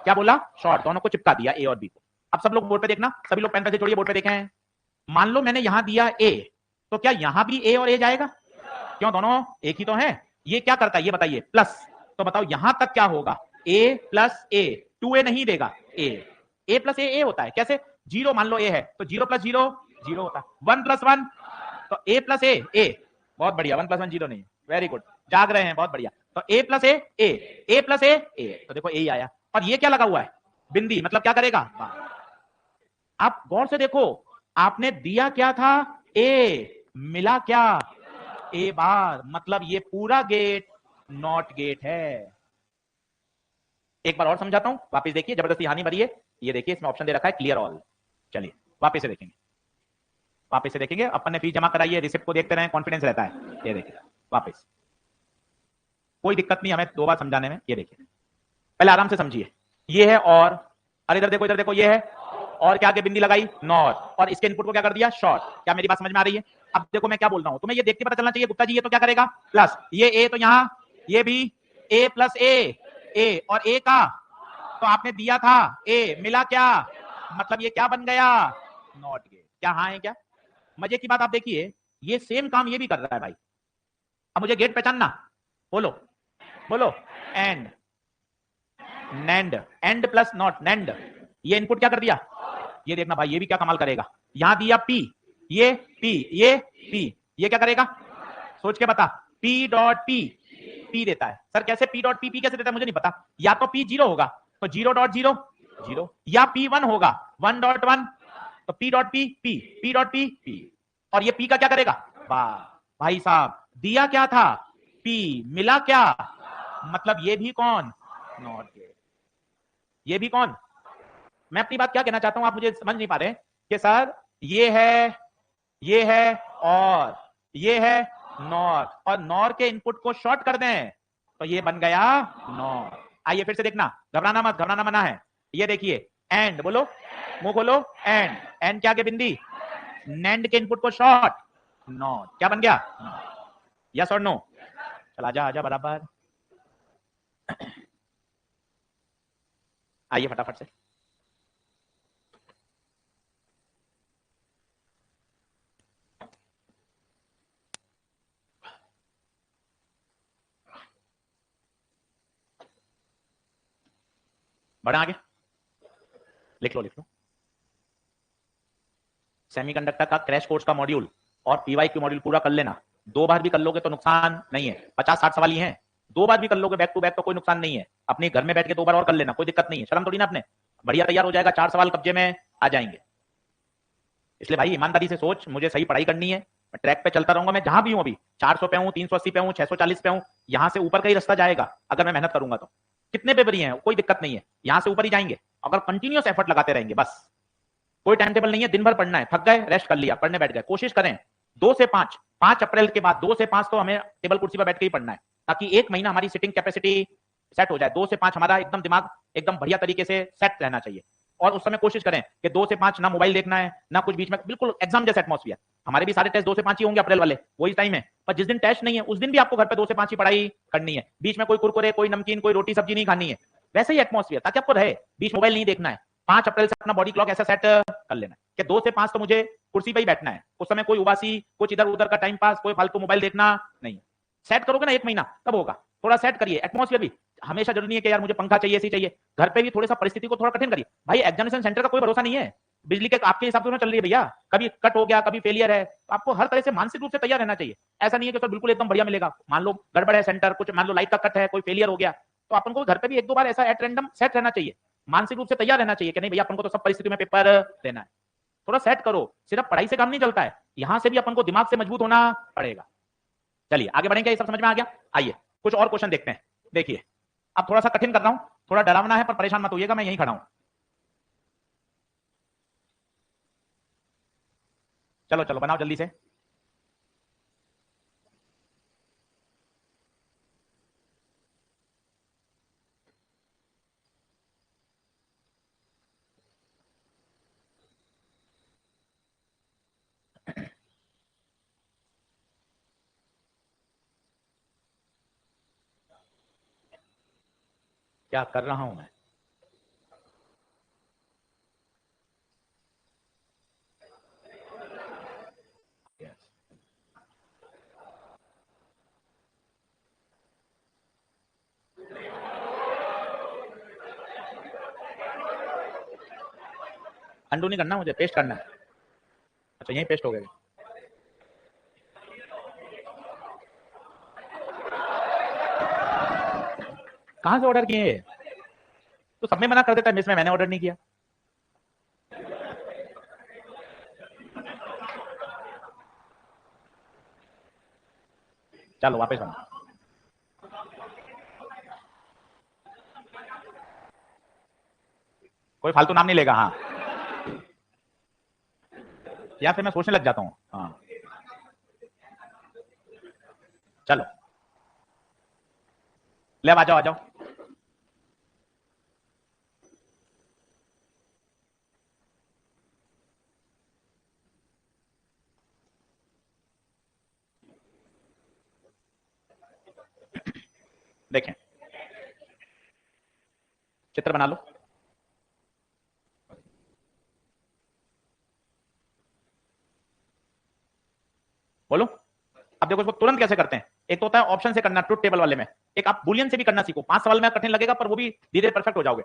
क्या बोला? शॉर्ट, दोनों को चिपका दिया, ए और बी को। अब सब लोग बोर्ड पे देखना, सभी लोग पेन पेंसिल छोड़िए, बोर्ड पे देखें। मान लो मैंने यहां दिया ए, तो क्या यहां भी ए और ए जाएगा? क्यों, दोनों एक ही तो है। ये क्या करता है ये बताइए, प्लस। तो बताओ यहां तक क्या होगा, ए प्लस ए, 2a नहीं देगा, ए प्लस ए होता है। कैसे? जीरो मान लो ए है तो जीरो प्लस जीरो जीरो होता है, 1 प्लस 1 तो ए प्लस ए। बहुत बढ़िया, 1 प्लस 1 जीरो नहीं, वेरी गुड, जाग रहे हैं, बहुत बढ़िया। तो ए प्लस ए प्लस ए, तो देखो ए ही आया। और ये क्या लगा हुआ है? बिंदी, मतलब क्या करेगा? आप गौर से देखो, आपने दिया क्या था? ए, मिला क्या? ए बार, मतलब ये पूरा गेट नॉट गेट है। एक बार और समझाता हूं, वापस देखिए, जबरदस्ती हानि भरी है। ये देखिए, इसमें ऑप्शन दे रखा है क्लियर ऑल। चलिए वापस से देखेंगे, वापस से देखेंगे। अपन ने फीस जमा कराई है, रिसिप्ट को देखते रहे, कॉन्फिडेंस रहता है। ये देखिए वापस, कोई दिक्कत नहीं हमें 2 बार समझाने में। ये देखिए, पहले आराम से समझिए। ये है और इधर देखो, इधर देखो, ये है और क्या आगे बिंदी लगाई? नॉट, और इसके इनपुट को क्या कर दिया? शॉर्ट। क्या मेरी बात समझ में आ रही है? अब देखो मैं क्या बोल रहा हूं, तुम्हें ये देख के पता चलना चाहिए, गुप्ता जी ये तो क्या करेगा? प्लस, ये ए तो यहां, ये भी ए प्लस ए और ए का, तो आपने दिया था ए, मिला क्या? मतलब ये क्या बन गया? Not gate. क्या हाँ है क्या? मजे की बात आप देखिए, ये सेम काम ये भी कर रहा है भाई। अब मुझे गेट पहचानना, बोलो बोलो। And, NAND, and plus not, NAND. ये इनपुट क्या कर दिया? ये देखना भाई, ये भी क्या कमाल करेगा। यहां दिया पी, ये पी, ये पी, ये क्या करेगा? सोच के बता। पी डॉट पी देता है। सर कैसे पी डॉट पी कैसे देता है? मुझे नहीं पता। या तो पी जीरो होगा तो जीरो डॉट जीरो जीरो, या पी वन होगा 1 डॉट 1 तो P dot P dot P. और ये पी का क्या करेगा? वाह भाई साहब, दिया क्या था? पी, मिला क्या? मतलब ये भी कौन? Not gate. ये भी कौन? मैं अपनी बात क्या कहना चाहता हूं, आप मुझे समझ नहीं पा रहे कि सर ये है और ये है नॉर, और नॉर के इनपुट को शॉर्ट कर दें तो ये बन गया नॉर। आइए फिर से देखना, घबराना मत, घबराना मना है। ये देखिए, एंड बोलो, मुंह खोलो, एंड क्या के बिंदी? नैंड के इनपुट को शॉर्ट, नॉट। क्या बन गया? यस और नो? चल आजा आजा बराबर। आइए फटाफट से। बढ़े आगे, लिख लो लिख लो। सेमीकंडक्टर का क्रैश कोर्स का मॉड्यूल और पीवाईक्यू मॉड्यूल पूरा कर लेना। 2 बार भी कर लोगे तो नुकसान नहीं है, 50-60 सवाल ही हैं। 2 बार भी कर लोगे बैक टू बैक तो कोई नुकसान नहीं है। अपने घर में बैठ के 2 बार और कर लेना, कोई दिक्कत नहीं है, शर्म थोड़ी ना अपने। बढ़िया तैयार हो जाएगा, 4 सवाल कब्जे में आ जाएंगे। इसलिए भाई ईमानदारी से सोच, मुझे सही पढ़ाई करनी है, मैं ट्रैक पे चलता रहूंगा। मैं जहां भी हूं, अभी 400 पे हूं, 380 पे हूं, 640 पे हूं, यहां से ऊपर का ही रास्ता जाएगा अगर मैं मेहनत करूंगा तो। कितने पेपर ही हैं, कोई दिक्कत नहीं है, यहां से ऊपर ही जाएंगे अगर कंटिन्यूअस एफर्ट लगाते रहेंगे। बस कोई टाइम टेबल नहीं है, दिन भर पढ़ना है, थक गए रेस्ट कर लिया, पढ़ने बैठ गए। कोशिश करें 2 से 5 अप्रैल के बाद 2 से 5 तो हमें टेबल कुर्सी पर बैठ के ही पढ़ना है, ताकि 1 महीना हमारी सिटिंग कैपेसिटी सेट हो जाए। 2 से 5 हमारा एकदम दिमाग एकदम बढ़िया तरीके से सेट रहना चाहिए। और उस समय कोशिश करें कि 2 से 5 ना मोबाइल देखना है, ना कुछ बीच में, बिल्कुल एग्जाम जैसा एटमॉस्फेयर। हमारे भी सारे टेस्ट 2 से 5 ही होंगे अप्रैल वाले, वही टाइम है। पर जिस दिन टेस्ट नहीं है उस दिन भी आपको घर पे 2 से 5 ही पढ़ाई करनी है। बीच में कोई कुरकुरे, कोई नमकीन, कोई रोटी सब्जी नहीं खानी है, वैसे ही एटमॉस्फेयर, ताकि आपको रहे। बीच मोबाइल नहीं देखना है। 5 अप्रैल से अपना बॉडी क्लॉक ऐसा सेट कर लेना है कि 2 से 5 तो मुझे कुर्सी पे ही बैठना है। उस समय कोई उबासी, कुछ इधर उधर का टाइम पास, कोई फालतू मोबाइल देखना नहीं। सेट करोगे ना 1 महीना, तब होगा। थोड़ा सेट करिए एटमॉस्फेयर भी। हमेशा जरूरी नहीं है कि यार मुझे पंखा चाहिए, ऐसी चाहिए। घर पे भी थोड़ा सा परिस्थिति को थोड़ा कठिन करिए भाई। एग्जामिनेशन सेंटर का कोई भरोसा नहीं है, बिजली के आपके हिसाब से चल रही है भैया। कभी कट हो गया, कभी फेलियर है, तो आपको हर तरह से मानसिक रूप से तैयार रहना चाहिए। ऐसा नहीं है कि सर बिल्कुल एकदम बढ़िया मिलेगा। मान लो गड़बड़ है सेंटर, कुछ मान लो लाइट का कट है, कोई फेलियर हो गया, तो अपन को घर पे भी 1-2 बार ऐसा एट रैंडम सेट रहना चाहिए। मानसिक रूप से तैयार रहना चाहिए कि नहीं भैया अपन को तो सब परिस्थिति में पेपर देना है। थोड़ा सेट करो, सिर्फ पढ़ाई से काम नहीं चलता है, यहां से भी अपन को दिमाग से मजबूत होना पड़ेगा। चलिए आगे बढ़ेंगे, ये सब समझ में आ गया। आइए कुछ और क्वेश्चन देखते हैं। देखिए अब थोड़ा सा कठिन कर रहा हूं, थोड़ा डरावना है, पर परेशान मत होइएगा, मैं यहीं खड़ा हूं। चलो चलो बनाओ जल्दी से। क्या कर रहा हूं मैं? अंडू नहीं करना, मुझे पेस्ट करना है। अच्छा यहीं पेस्ट हो गया। कहां से ऑर्डर किए? तो सब में मना कर देता है, मिस में मैंने ऑर्डर नहीं किया। चलो वापस बना। कोई फालतू नाम नहीं लेगा। हाँ या फिर मैं सोचने लग जाता हूँ। हाँ चलो ले आ जाओ आ जाओ। देखें चित्र बना लो। बोलो। अब देखो इसको तुरंत कैसे करते हैं। एक तो होता है ऑप्शन से करना, ट्रुथ टेबल वाले में। एक आप बुलियन से भी करना सीखो। 5 सवाल में कठिन लगेगा, पर वो भी धीरे परफेक्ट हो जाओगे।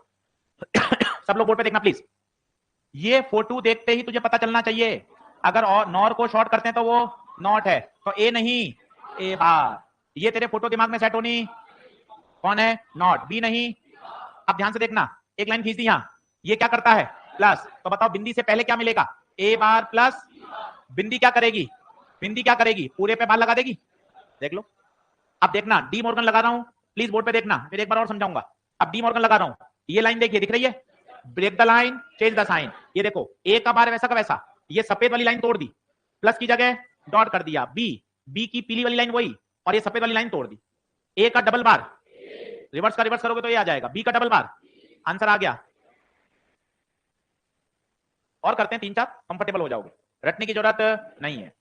सब लोग बोर्ड पे देखना प्लीज। ये फोटो देखते ही तुझे पता चलना चाहिए, अगर और नॉर को शॉर्ट करते हैं तो वो नॉट है, तो ए नहीं ए बार। ये तेरे फोटो दिमाग में सेट होनी, कौन है? नॉट। बी नहीं। अब ध्यान से देखना, एक लाइन खींच दी यहां, ये क्या करता है? प्लस। तो बताओ बिंदी से पहले क्या मिलेगा? ए बार प्लस। बिंदी क्या करेगी? बिंदी क्या करेगी? पूरे पे बार लगा देगी। देख लो। अब देखना डी मॉर्गन लगा रहा हूं, प्लीज बोर्ड पे देखना, फिर एक बार और समझाऊंगा। अब डी मॉर्गन लगा रहा हूं, ये लाइन देखिए, दिख रही है? Break the line change the sign. ये देखो ए का बार वैसा का वैसा, ये सफेद वाली लाइन तोड़ दी, प्लस की जगह डॉट कर दिया। बी, बी की पीली वाली लाइन वही, और ये सफेद वाली लाइन तोड़ दी। ए का डबल बार, रिवर्स का रिवर्स करोगे तो ये आ जाएगा, बी का डबल बार, आंसर आ गया। और करते हैं 3-4, कंफर्टेबल हो जाओगे। रटने की जरूरत नहीं है,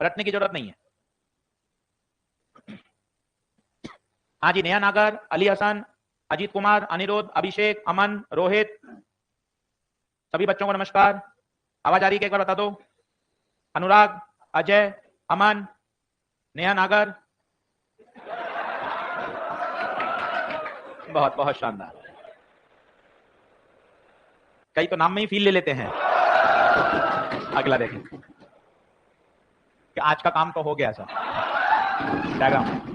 रटने की जरूरत नहीं है। हाँ जी, नेहा नागर, अली हसन, अजीत कुमार, अनिरुद्ध, अभिषेक, अमन, रोहित, सभी बच्चों को नमस्कार। आवाज आ रही है? एक बार बता दो। अनुराग, अजय, अमन, नेहा नागर, बहुत बहुत शानदार। कई तो नाम में ही फील ले लेते हैं। अगला देखें कि आज का काम तो हो गया सर। डायग्राम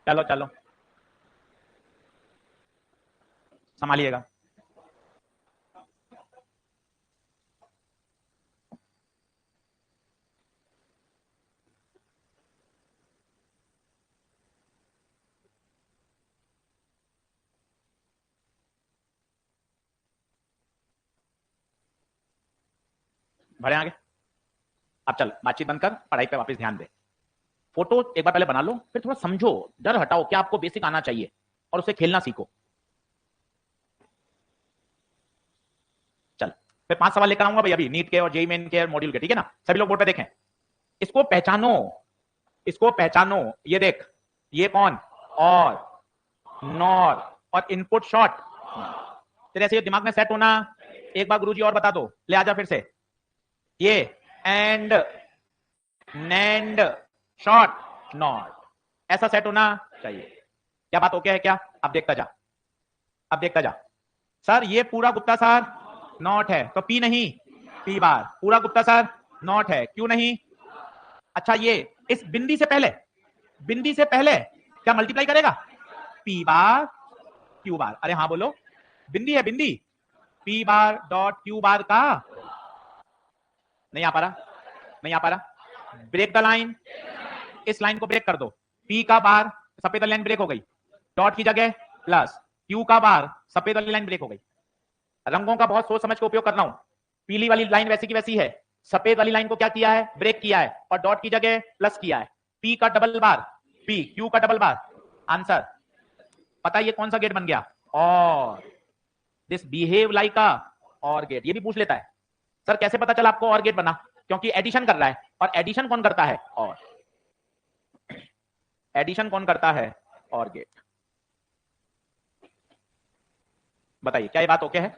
चलो चलो संभालिएगा। बढ़े आगे। अब चल बातचीत बंद कर, पढ़ाई पे वापस ध्यान दे। फोटो एक बार पहले बना लो, फिर थोड़ा समझो, डर हटाओ, क्या आपको बेसिक आना चाहिए और उसे खेलना सीखो। चल फिर 5 सवाल लेकर आऊंगा भाई, अभी नीट के और जेईई मेन के और मॉड्यूल के, ठीक है ना? सभी लोग बोर्ड पे देखें। इसको पहचानो, इसको पहचानो। ये देख, ये कौन? और, नॉर और इनपुट शॉट। तेरे ऐसे दिमाग में सेट होना। एक बार गुरुजी और बता दो, ले आजा फिर से। ये एंड, नैंड, शॉर्ट, नॉट, ऐसा सेट होना चाहिए। क्या बात ओके है क्या? अब देखता जा, अब देखता जा। सर ये पूरा गुप्ता सर नॉट है तो पी नहीं, पी बार। पूरा गुप्ता सर नॉट है, क्यों नहीं? अच्छा ये इस बिंदी से पहले, बिंदी से पहले क्या मल्टीप्लाई करेगा? P bar Q bar. अरे हाँ बोलो, बिंदी है बिंदी, P bar dot Q bar का। नहीं आ पा रहा, नहीं आ पा रहा। ब्रेक द लाइन, इस लाइन को ब्रेक कर दो। पी का बार, सफेद वाली लाइन ब्रेक हो गई, डॉट की जगह प्लस, क्यू का बार, सफेद वाली लाइन ब्रेक हो गई। रंगों का बहुत सोच समझ के उपयोग कर रहा हूं। पीली वाली लाइन वैसी की वैसी है, सफेद वाली लाइन को क्या किया है? ब्रेक किया है और डॉट की जगह प्लस किया है। पी का डबल बार, पी, क्यू का डबल बार। आंसर पता है ये कौन सा गेट बन गया? और दिस बिहेव लाइक अ और गेट। ये भी पूछ लेता है सर कैसे पता चला आपको और गेट बना? क्योंकि एडिशन कर रहा है, और एडिशन कौन करता है? और एडिशन कौन करता है? और गेट। बताइए क्या ये बात ओके है?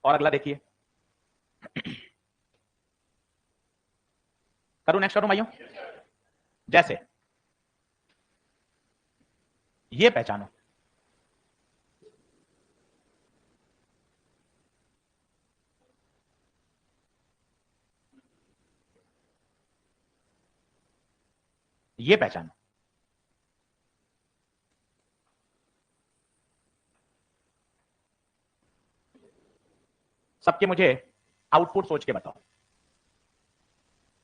और अगला देखिए। करूं नेक्स्ट करूं भाइयों? जैसे ये पहचानो, ये पहचानो। सबके मुझे आउटपुट सोच के बताओ।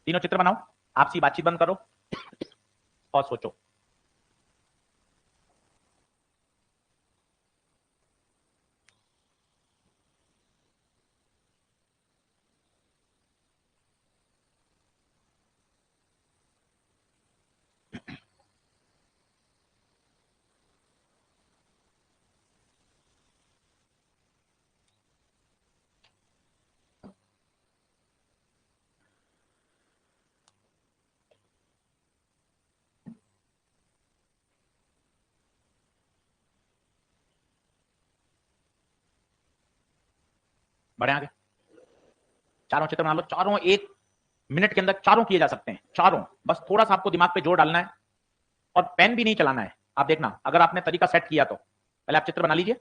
तीनों चित्र बनाओ, आपसी बातचीत बंद करो और सोचो। बढ़े आगे। चारों चित्र बना लो, चारों 1 मिनट के अंदर चारों किए जा सकते हैं, चारों। बस थोड़ा सा आपको दिमाग पे जोर डालना है और पेन भी नहीं चलाना है। आप देखना अगर आपने तरीका सेट किया तो। पहले आप चित्र बना लीजिए।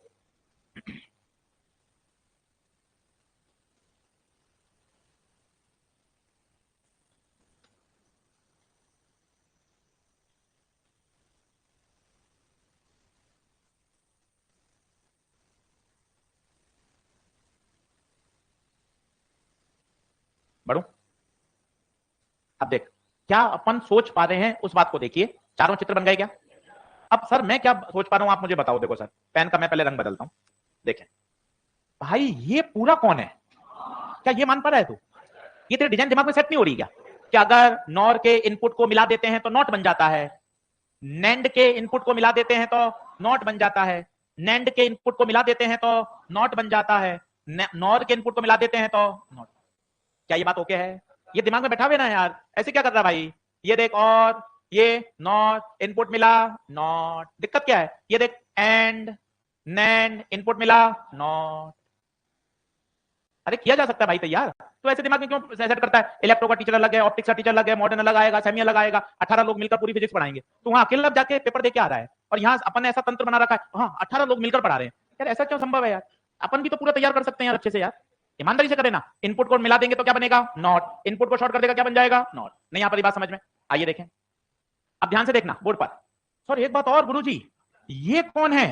बढ़ो। अब देख क्या अपन सोच पा रहे हैं उस बात को देखिए। चारों चित्र बन गए क्या? अब सर मैं क्या सोच पा रहा हूं आप मुझे बताओ। देखो सर, पेन का मैं पहले रंग बदलता हूं। देखें भाई ये पूरा कौन है? क्या ये मान पा रहा है तू? ये तेरे डिजाइन दिमाग में सेट नहीं हो रही क्या? कि अगर नॉर के इनपुट को मिला देते हैं तो नॉट बन जाता है, नैंड के इनपुट को मिला देते हैं तो नॉट बन जाता है, नैंड के इनपुट को मिला देते हैं तो नॉट बन जाता है, नॉर के इनपुट को मिला देते हैं तो नॉट। क्या ये बात ओके है? ये दिमाग में बैठा हुआ ना यार, ऐसे क्या कर रहा भाई? ये देख, और ये नॉट इनपुट मिला नॉट, दिक्कत क्या है? ये देख एंड नैंड इनपुट मिला नॉट। अरे किया जा सकता है भाई तैयार, तो ऐसे दिमाग में क्यों सेट करता है? इलेक्ट्रो का टीचर अलग है, ऑप्टिक्स का टीचर अलग है, मॉडर्न अलग आएगा, सेमी अलग आएगा, 18 लोग मिलकर पूरी फिजिक्स पढ़ाएंगे। तो वहां अकेला जाके पेपर दे के आ रहा है, और यहाँ अपन ने ऐसा तंत्र बना रखा है, हाँ 18 लोग मिलकर पढ़ा रहे हैं। यार ऐसा क्यों संभव है यार? अपन भी तो पूरा तैयार कर सकते हैं यार अच्छे से यार, ईमानदारी से करें ना। इनपुट को मिला देंगे तो क्या बनेगा? नॉट। इनपुट को शॉर्ट कर देगा क्या बन जाएगा? नॉट। नहीं यहाँ पर बात समझ में? आइए देखें, अब ध्यान से देखना बोर्ड पर। सर एक बात और गुरुजी, ये कौन है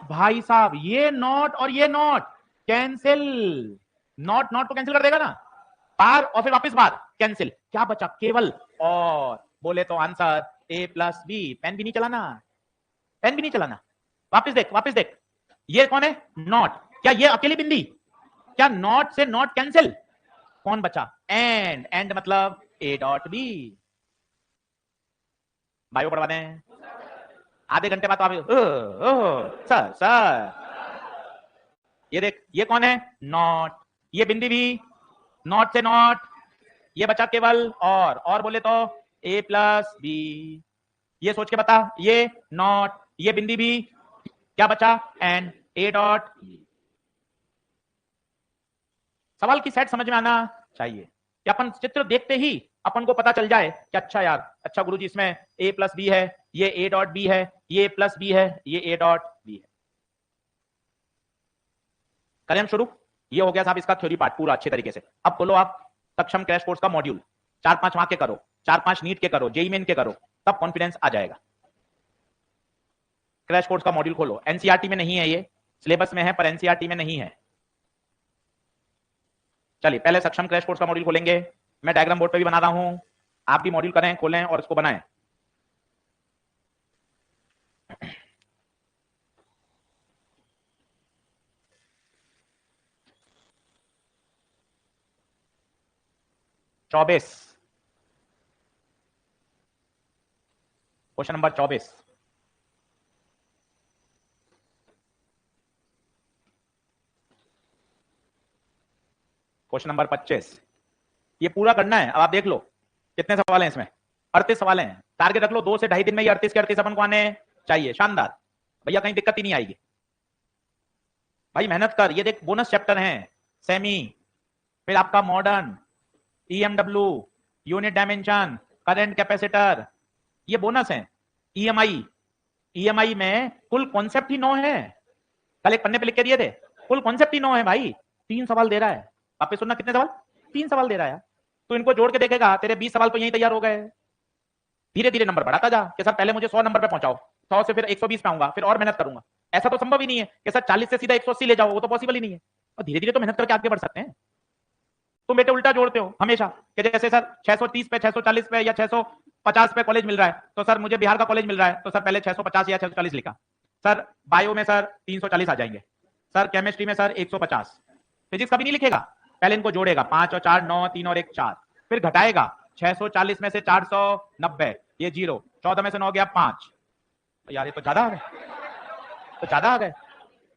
भाई साहब? ये नॉट और ये नॉट कैंसिल, नॉट नॉट को कैंसिल कर देगा ना, पार और फिर वापस बार, कैंसिल। क्या बचा? केवल और। बोले तो answer a plus B. Pen भी नहीं चलाना, पेन भी नहीं चलाना। वापस देख, वापस देख, ये कौन है? नॉट। क्या ये अकेली बिंदी? क्या नॉट से नॉट कैंसिल? कौन बचा? एंड। एंड मतलब a डॉट बी। बायो पढ़वा दें, आधे घंटे बाद तो आप सर सर। ये देख, ये कौन है? नॉट। ये बिंदी भी नॉट से नॉट, ये बचा केवल और बोले तो a प्लस बी। ये सोच के बता, ये नॉट, ये बिंदी भी, क्या बचा? And a dot. सवाल की सेट समझ में आना चाहिए कि अपन चित्र देखते ही अपन को पता चल जाए कि अच्छा यार, अच्छा गुरुजी इसमें a प्लस बी है, ये a डॉट बी है, ये प्लस बी है, ये a डॉट बी है। करें हम शुरू? ये हो गया साहब इसका थ्योरी पार्ट पूरा अच्छे तरीके से। अब बोलो आप सक्षम क्रैश कोर्स का मॉड्यूल 4-5 वहां के करो, 4-5 नीट के करो, जेई मेन के करो, तब कॉन्फिडेंस आ जाएगा। क्रैश कोर्स का मॉड्यूल खोलो, एनसीईआरटी में नहीं है, ये सिलेबस में है पर एनसीईआरटी में नहीं है। चलिए पहले सक्षम क्रैश कोर्स का मॉड्यूल खोलेंगे, मैं डायग्राम बोर्ड पे भी बना रहा हूं, आप भी मॉड्यूल करें, खोलें और इसको बनाएं। Question number 24। Question number 25। ये पूरा करना है। अब आप देख लो कितने सवाल हैं इसमें, 38 सवाल हैं। टारगेट रख लो 2 से 2.5 दिन में ये 38 के 38 अपन को आने चाहिए। शानदार भैया, कहीं दिक्कत ही नहीं आएगी भाई, मेहनत कर। ये देख बोनस चैप्टर हैं, सेमी, फिर आपका modern, EMW, unit dimension, current capacitor, ये बोनस है। ईएमआई, ईएमआई में कुल कॉन्सेप्ट ही 9 है, कल एक पन्ने पे लिख के दिए थे, कुल कॉन्सेप्ट ही 9 है भाई। 3 सवाल दे रहा है, वापस सुनना, कितने सवाल? 3 सवाल दे रहा है। तो इनको जोड़ के देखेगा, तेरे 20 सवाल तो यही तैयार हो गए। धीरे धीरे नंबर बढ़ाता जा कि सर पहले मुझे 100 नंबर पे पहुंचाओ, 100 से फिर 120 पे आऊंगा, फिर और मेहनत करूंगा। ऐसा तो संभव ही नहीं है कि सर 40 से सीधा 180 ले जाओ, वो तो पॉसिबल ही नहीं है। और धीरे धीरे तो मेहनत करके आगे बढ़ सकते हैं। तुम बेटे उल्टा जोड़ते हो हमेशा कि जैसे सर 630 पे, 640 पे या 650 पे कॉलेज मिल रहा है, तो सर मुझे बिहार का कॉलेज मिल रहा है, तो सर पहले 650 या 640 लिखा। सर बायो में सर 340 आ जाएंगे, सर केमिस्ट्री में सर 150, फिजिक्स कभी नहीं लिखेगा, पहले इनको जोड़ेगा, 5 और 4 9, 3 और 1 4, फिर घटाएगा 640 में से 490, ये 0, 14 में से 9 गया 5। यार ये तो ज्यादा आ गए, तो ज्यादा आ गए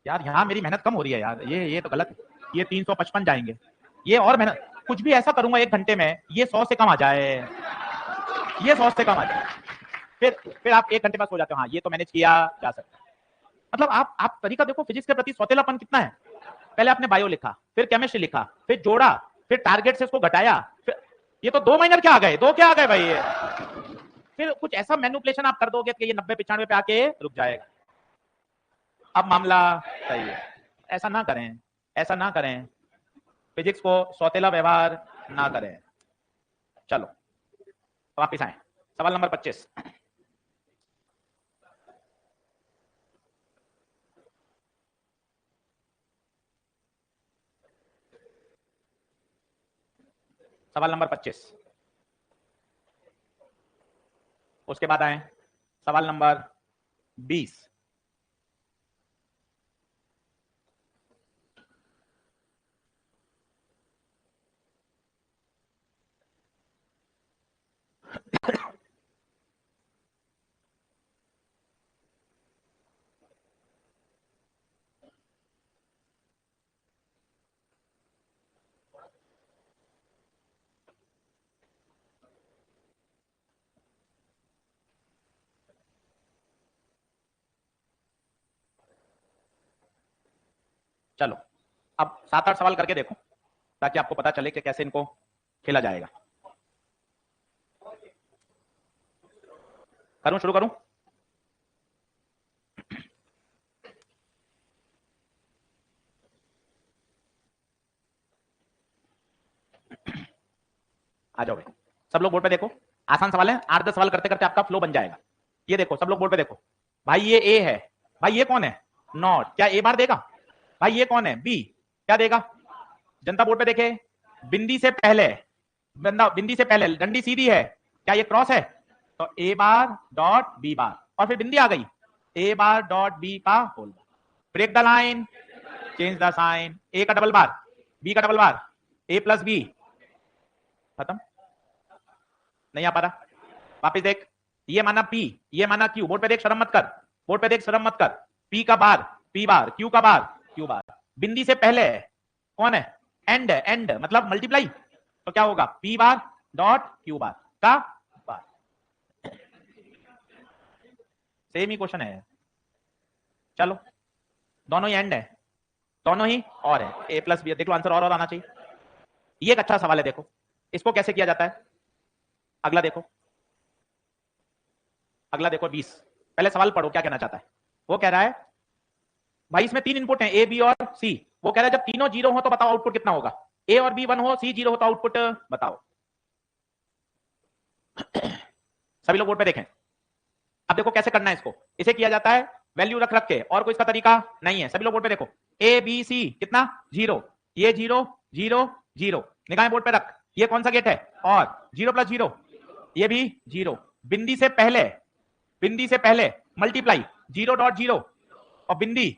यार, यहाँ मेरी मेहनत कम हो रही है यार, ये तो गलत। ये 355 जाएंगे, ये और मेहनत, कुछ भी ऐसा करूंगा 1 घंटे में ये 100 से कम आ जाए, ये 100 से कम आ जाए, फिर आप 1 घंटे बाद सो जाते हो। हाँ ये तो मैनेज किया जा सकता है। मतलब आप तरीका देखो, फिजिक्स के प्रति सौतेलापन कितना है। पहले आपने बायो लिखा, फिर केमिस्ट्री लिखा, फिर जोड़ा, फिर टारगेट से उसको घटाया, फिर ये तो 2 माइनर क्या आ गए, 2 क्या आ गए भाई ये। फिर कुछ ऐसा मैनिपुलेशन आप कर दोगे कि ये 90-95 पे आके रुक जाएगा। अब मामला सही है, ऐसा ना करें, ऐसा ना करें, फिजिक्स को सौतेला व्यवहार ना करें। चलो वापिस आए, सवाल नंबर 25। सवाल नंबर 25, उसके बाद आए सवाल नंबर 20। चलो अब 7-8 सवाल करके देखो ताकि आपको पता चले कि कैसे इनको खेला जाएगा। करूं, शुरू करूं? आ जाओ भाई, सब लोग बोर्ड पे देखो। आसान सवाल है, 8-10 सवाल करते करते आपका फ्लो बन जाएगा। ये देखो, सब लोग बोर्ड पे देखो। भाई ये ए है, भाई ये कौन है? नॉट। क्या ए बार देगा? भाई ये कौन है? बी। क्या देगा? जनता बोर्ड पे देखे, बिंदी से पहले, बिंदी से पहले डंडी सीधी है, क्या ये क्रॉस है? तो ए बार डॉट बी बार, और फिर बिंदी आ गई, ए बार डॉट बी का whole. Break the line, change the sign, A का डबल बार, बी का double bar, A plus B, खत्म। नहीं आ पा रहा? वापिस देख, ये माना पी, ये माना क्यू। बोर्ड पे देख, शर्म मत कर, बोर्ड पे देख, शर्म मत कर। पी का बार पी बार, क्यू का बार क्यू बार। बिंदी से पहले कौन है? एंड है, एंड मतलब मल्टीप्लाई, तो क्या होगा? P bar dot Q bar का बार। सेम ही क्वेश्चन है, चलो दोनों ही एंड है, दोनों ही और है, ए प्लस बी। देख लो आंसर और आना चाहिए। ये एक अच्छा सवाल है, देखो इसको कैसे किया जाता है। अगला देखो, अगला देखो 20। पहले सवाल पढ़ो क्या कहना चाहता है। वो कह रहा है भाई इसमें 3 इनपुट हैं, ए बी और सी। वो कह रहा है जब तीनों जीरो हो तो बताओ आउटपुट कितना होगा। ए और बी 1 हो, सी 0 हो तो आउटपुट बताओ। सभी लोग बोर्ड पे देखें। अब देखो कैसे करना है इसको। इसे किया जाता है वैल्यू रख रख के, और कोई इसका तरीका नहीं है। सभी लोग बोर्ड पे देखो, ए बी सी कितना? 0। ये 0 0 0, निगाहें बोर्ड पे रख। ये कौन सा गेट है? और 0 प्लस 0, ये भी 0। बिंदी से पहले, बिंदी से पहले मल्टीप्लाई 0.0 और बिंदी,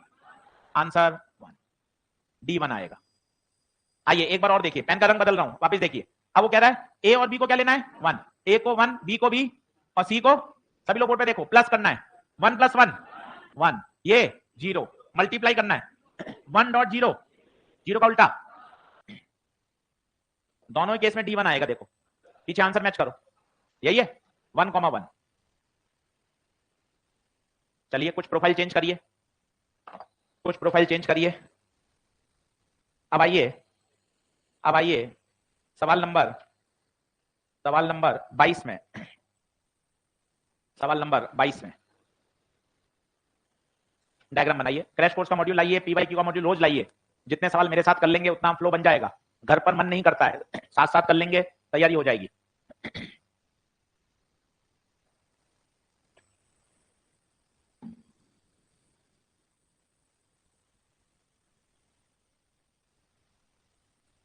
आंसर 1, D1 आएगा। आइए एक बार और देखिए, पेन का रंग बदल रहा हूं, वापस देखिए। अब वो कह रहा है ए और बी को क्या लेना है? 1। ए को 1, बी को बी, और सी को, सभी लोग बोर्ड पे देखो, प्लस करना है। 1 + 1 1, ये 0, मल्टीप्लाई करना है 1.0, 0 का उल्टा। दोनों ही केस में D1 आएगा। देखो पीछे आंसर मैच करो, यही है 1,1। चलिए कुछ प्रोफाइल चेंज करिए, कुछ प्रोफाइल चेंज करिए। अब आइए, अब आइए सवाल नंबर 22 में, सवाल नंबर 22 में डायग्राम बनाइए। क्रैश कोर्स का मॉड्यूल लाइए, पीवाईक्यू का मॉड्यूल रोज लाइए। जितने सवाल मेरे साथ कर लेंगे उतना फ्लो बन जाएगा। घर पर मन नहीं करता है, साथ साथ कर लेंगे, तैयारी हो जाएगी।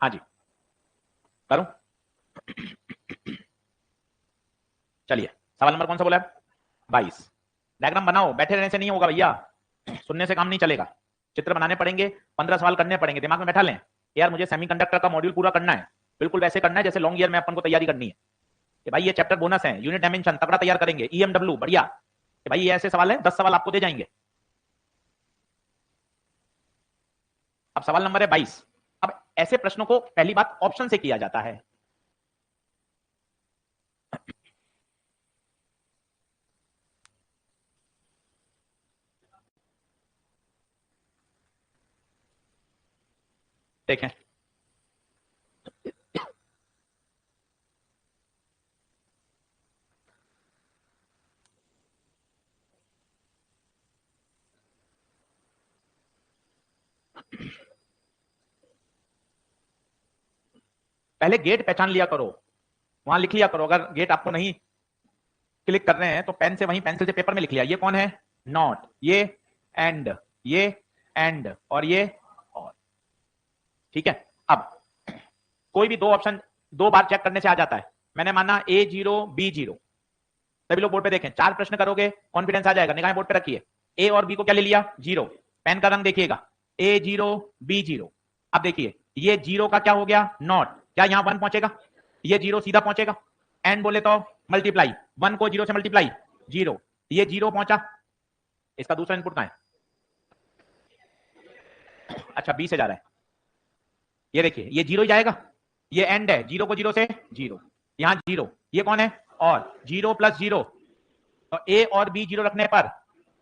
हाँ जी, करूं? चलिए सवाल नंबर कौन सा बोला है? 22। डायग्राम बनाओ, बैठे रहने से नहीं होगा भैया, सुनने से काम नहीं चलेगा। चित्र बनाने पड़ेंगे, 15 सवाल करने पड़ेंगे। दिमाग में बैठा लें यार मुझे सेमीकंडक्टर का मॉड्यूल पूरा करना है, बिल्कुल वैसे करना है जैसे लॉन्ग ईयर में अपन को तैयारी करनी है कि भाई ये चैप्टर बोनस है, यूनिट डायमेंशन तगड़ा तैयार करेंगे, ईएमडब्ल्यू बढ़िया कि भाई ये ऐसे सवाल है, 10 सवाल आपको दे जाएंगे। अब सवाल नंबर है 22। अब ऐसे प्रश्नों को पहली बात ऑप्शन से किया जाता है। देखें पहले गेट पहचान लिया करो, वहां लिख लिया करो। अगर गेट आपको नहीं क्लिक कर रहे हैं तो पेन से, वहीं पेंसिल से पेपर में लिख लिया। ये कौन है? नॉट, ये एंड, ये एंड, और ये और। ठीक है, अब कोई भी दो ऑप्शन 2 बार चेक करने से आ जाता है। मैंने माना A0 B0, सभी लोग बोर्ड पे देखें। 4 प्रश्न करोगे कॉन्फिडेंस आ जाएगा। निगाहें बोर्ड पे रखिए। ए और बी को क्या ले लिया? 0। पेन का रंग देखिएगा, A0 B0। अब देखिए ये 0 का क्या हो गया? नॉट। क्या यहां 1 पहुंचेगा? ये 0 सीधा पहुंचेगा। एंड बोले तो मल्टीप्लाई, 1 को 0 से मल्टीप्लाई 0, ये 0 पहुंचा। इसका दूसरा इनपुट कहां है? अच्छा बी से जा रहा है। ये देखिए ये 0 ही जाएगा, ये एंड है, 0 को 0 से 0, यहां 0, ये कौन है? और 0 + 0, तो ए और बी 0 रखने पर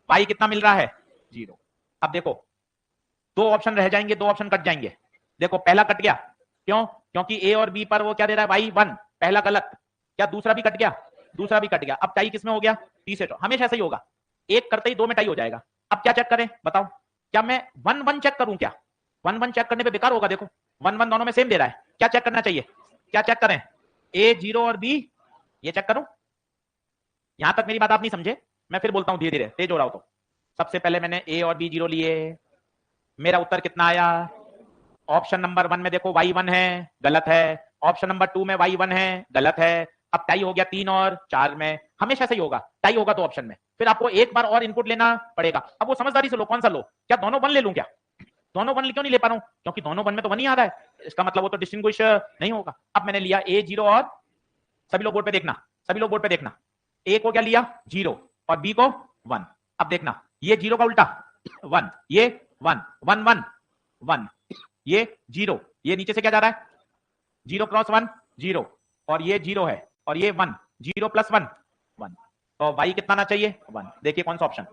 y कितना मिल रहा है? 0। अब देखो दो ऑप्शन रह जाएंगे, दो ऑप्शन कट जाएंगे। देखो पहला कट गया, क्यों? क्योंकि ए और बी पर वो क्या दे रहा है, वाई वन, पहला गलत। क्या दूसरा भी कट गया? दूसरा भी कट गया। अब टाई किसमें हो गया? टी से। हमेशा ऐसा ही होगा, एक करते ही दो में टाई हो जाएगा। अब क्या चेक करें बताओ? क्या मैं वन वन चेक करूं? क्या वन वन चेक करने पे बेकार होगा? देखो वन वन दोनों में सेम दे रहा है। क्या चेक करना चाहिए? क्या चेक करें? ए जीरो और बी, ये चेक करूं? यहां तक मेरी बात आप नहीं समझे, मैं फिर बोलता हूं धीरे धीरे, तेज हो रहा हो तो। सबसे पहले मैंने ए और बी जीरो लिए, मेरा उत्तर कितना आया? ऑप्शन नंबर वन में देखो वाई वन है, गलत है। ऑप्शन नंबर टू में वाई वन है, गलत है। अब टाई हो गया तीन और चार में। हमेशा से ही होगा, टाई होगा तो ऑप्शन में, फिर आपको एक बार और इनपुट लेना पड़ेगा। अब वो समझदारी से लो, कौन सा लो? क्या दोनों वन ले लूं? क्या दोनों वन क्यों नहीं ले पा रहा हूं? क्योंकि दोनों वन में तो वन ही आ रहा है, इसका मतलब वो तो डिस्टिंग्विश नहीं होगा। अब मैंने लिया ए जीरो और, सभी लोग बोर्ड पे देखना, सभी लोग बोर्ड पे देखना, ए को क्या लिया? जीरो, और बी को वन। अब देखना, ये जीरो का उल्टा वन, ये वन, वन वन वन, ये जीरो, ये नीचे से क्या जा रहा है? जीरो क्रॉस वन जीरो, और ये जीरो है, और ये one, zero plus one one. तो वाई कितना आना चाहिए? वन। देखिए कौन सा ऑप्शन,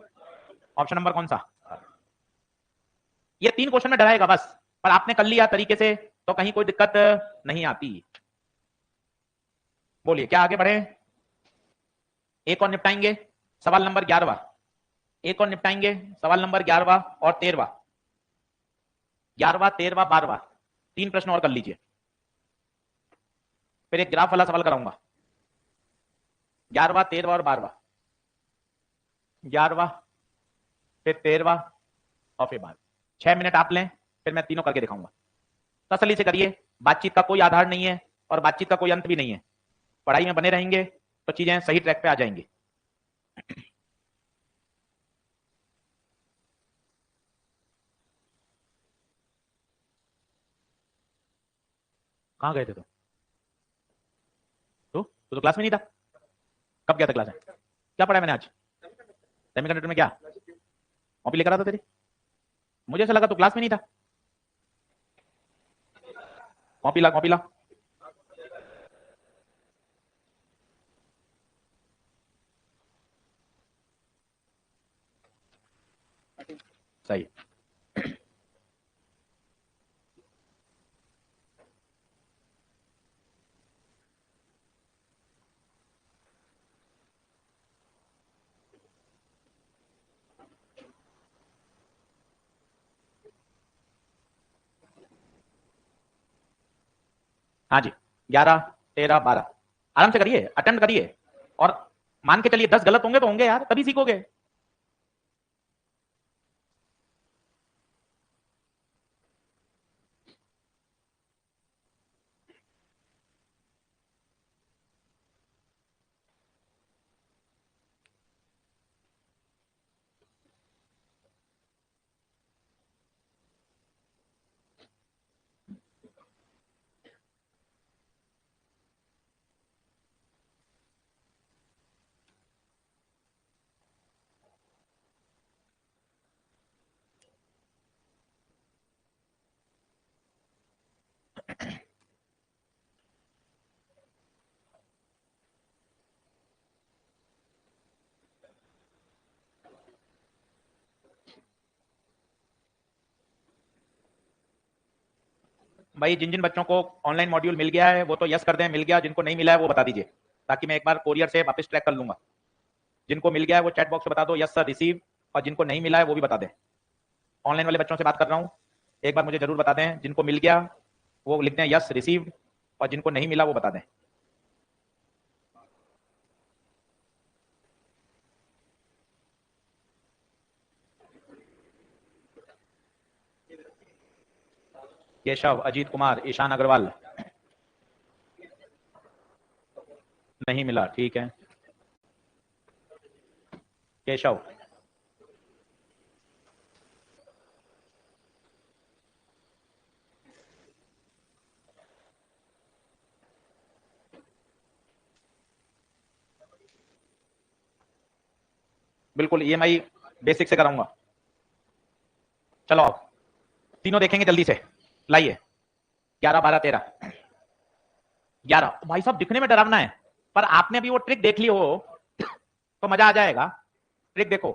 ऑप्शन नंबर कौन सा? ये तीन क्वेश्चन में डराएगा बस, पर आपने कर लिया तरीके से तो कहीं कोई दिक्कत नहीं आती। बोलिए क्या आगे बढ़े? एक और निपटाएंगे, सवाल नंबर 11वां। एक और निपटाएंगे, सवाल नंबर 11वां और 13वां। 11वां 13वां 12वां, तीन प्रश्न और कर लीजिए, फिर एक ग्राफ वाला सवाल कराऊंगा। 11वां 13वां और 12वां, 11वां फिर 13वां और फिर 12वां। 6 मिनट आप लें, फिर मैं तीनों करके दिखाऊंगा। तसल्ली से करिए, बातचीत का कोई आधार नहीं है और बातचीत का कोई अंत भी नहीं है। पढ़ाई में बने रहेंगे तो चीजें सही ट्रैक पे आ जाएंगी। कहां गए थे तुम? तो क्लास में नहीं था? कब गया था क्लास में? क्या पढ़ा मैंने आज? सेमीकंडक्टर में क्या कॉपी लेकर आता तेरी? मुझे ऐसा लगा तो क्लास में नहीं था। कॉपी ला, कॉपी ला। सही। हाँ जी, 11 13 12, आराम से करिए, अटेम्प्ट करिए, और मान के चलिए 10 गलत होंगे तो होंगे यार, तभी सीखोगे। भाई जिन जिन बच्चों को ऑनलाइन मॉड्यूल मिल गया है वो तो यस कर दें, मिल गया। जिनको नहीं मिला है वो बता दीजिए, ताकि मैं एक बार कोरियर से वापस ट्रैक कर लूंगा। जिनको मिल गया है वो चैट बॉक्स में बता दो यस सर रिसीव, और जिनको नहीं मिला है वो भी बता दें। ऑनलाइन वाले बच्चों से बात कर रहा हूँ, एक बार मुझे जरूर बता दें। जिनको मिल गया वो लिख दें यस रिसीव्ड, और जिनको नहीं मिला वो बता दें। केशव, अजीत कुमार, ईशान अग्रवाल, नहीं मिला, ठीक है। केशव, बिल्कुल ईएमआई बेसिक से कराऊंगा। चलो आओ, तीनों देखेंगे जल्दी से, लाइए। 11 12 13, 11। भाई साहब दिखने में डरावना है, पर आपने अभी वो ट्रिक देख ली हो तो मजा आ जाएगा। ट्रिक देखो,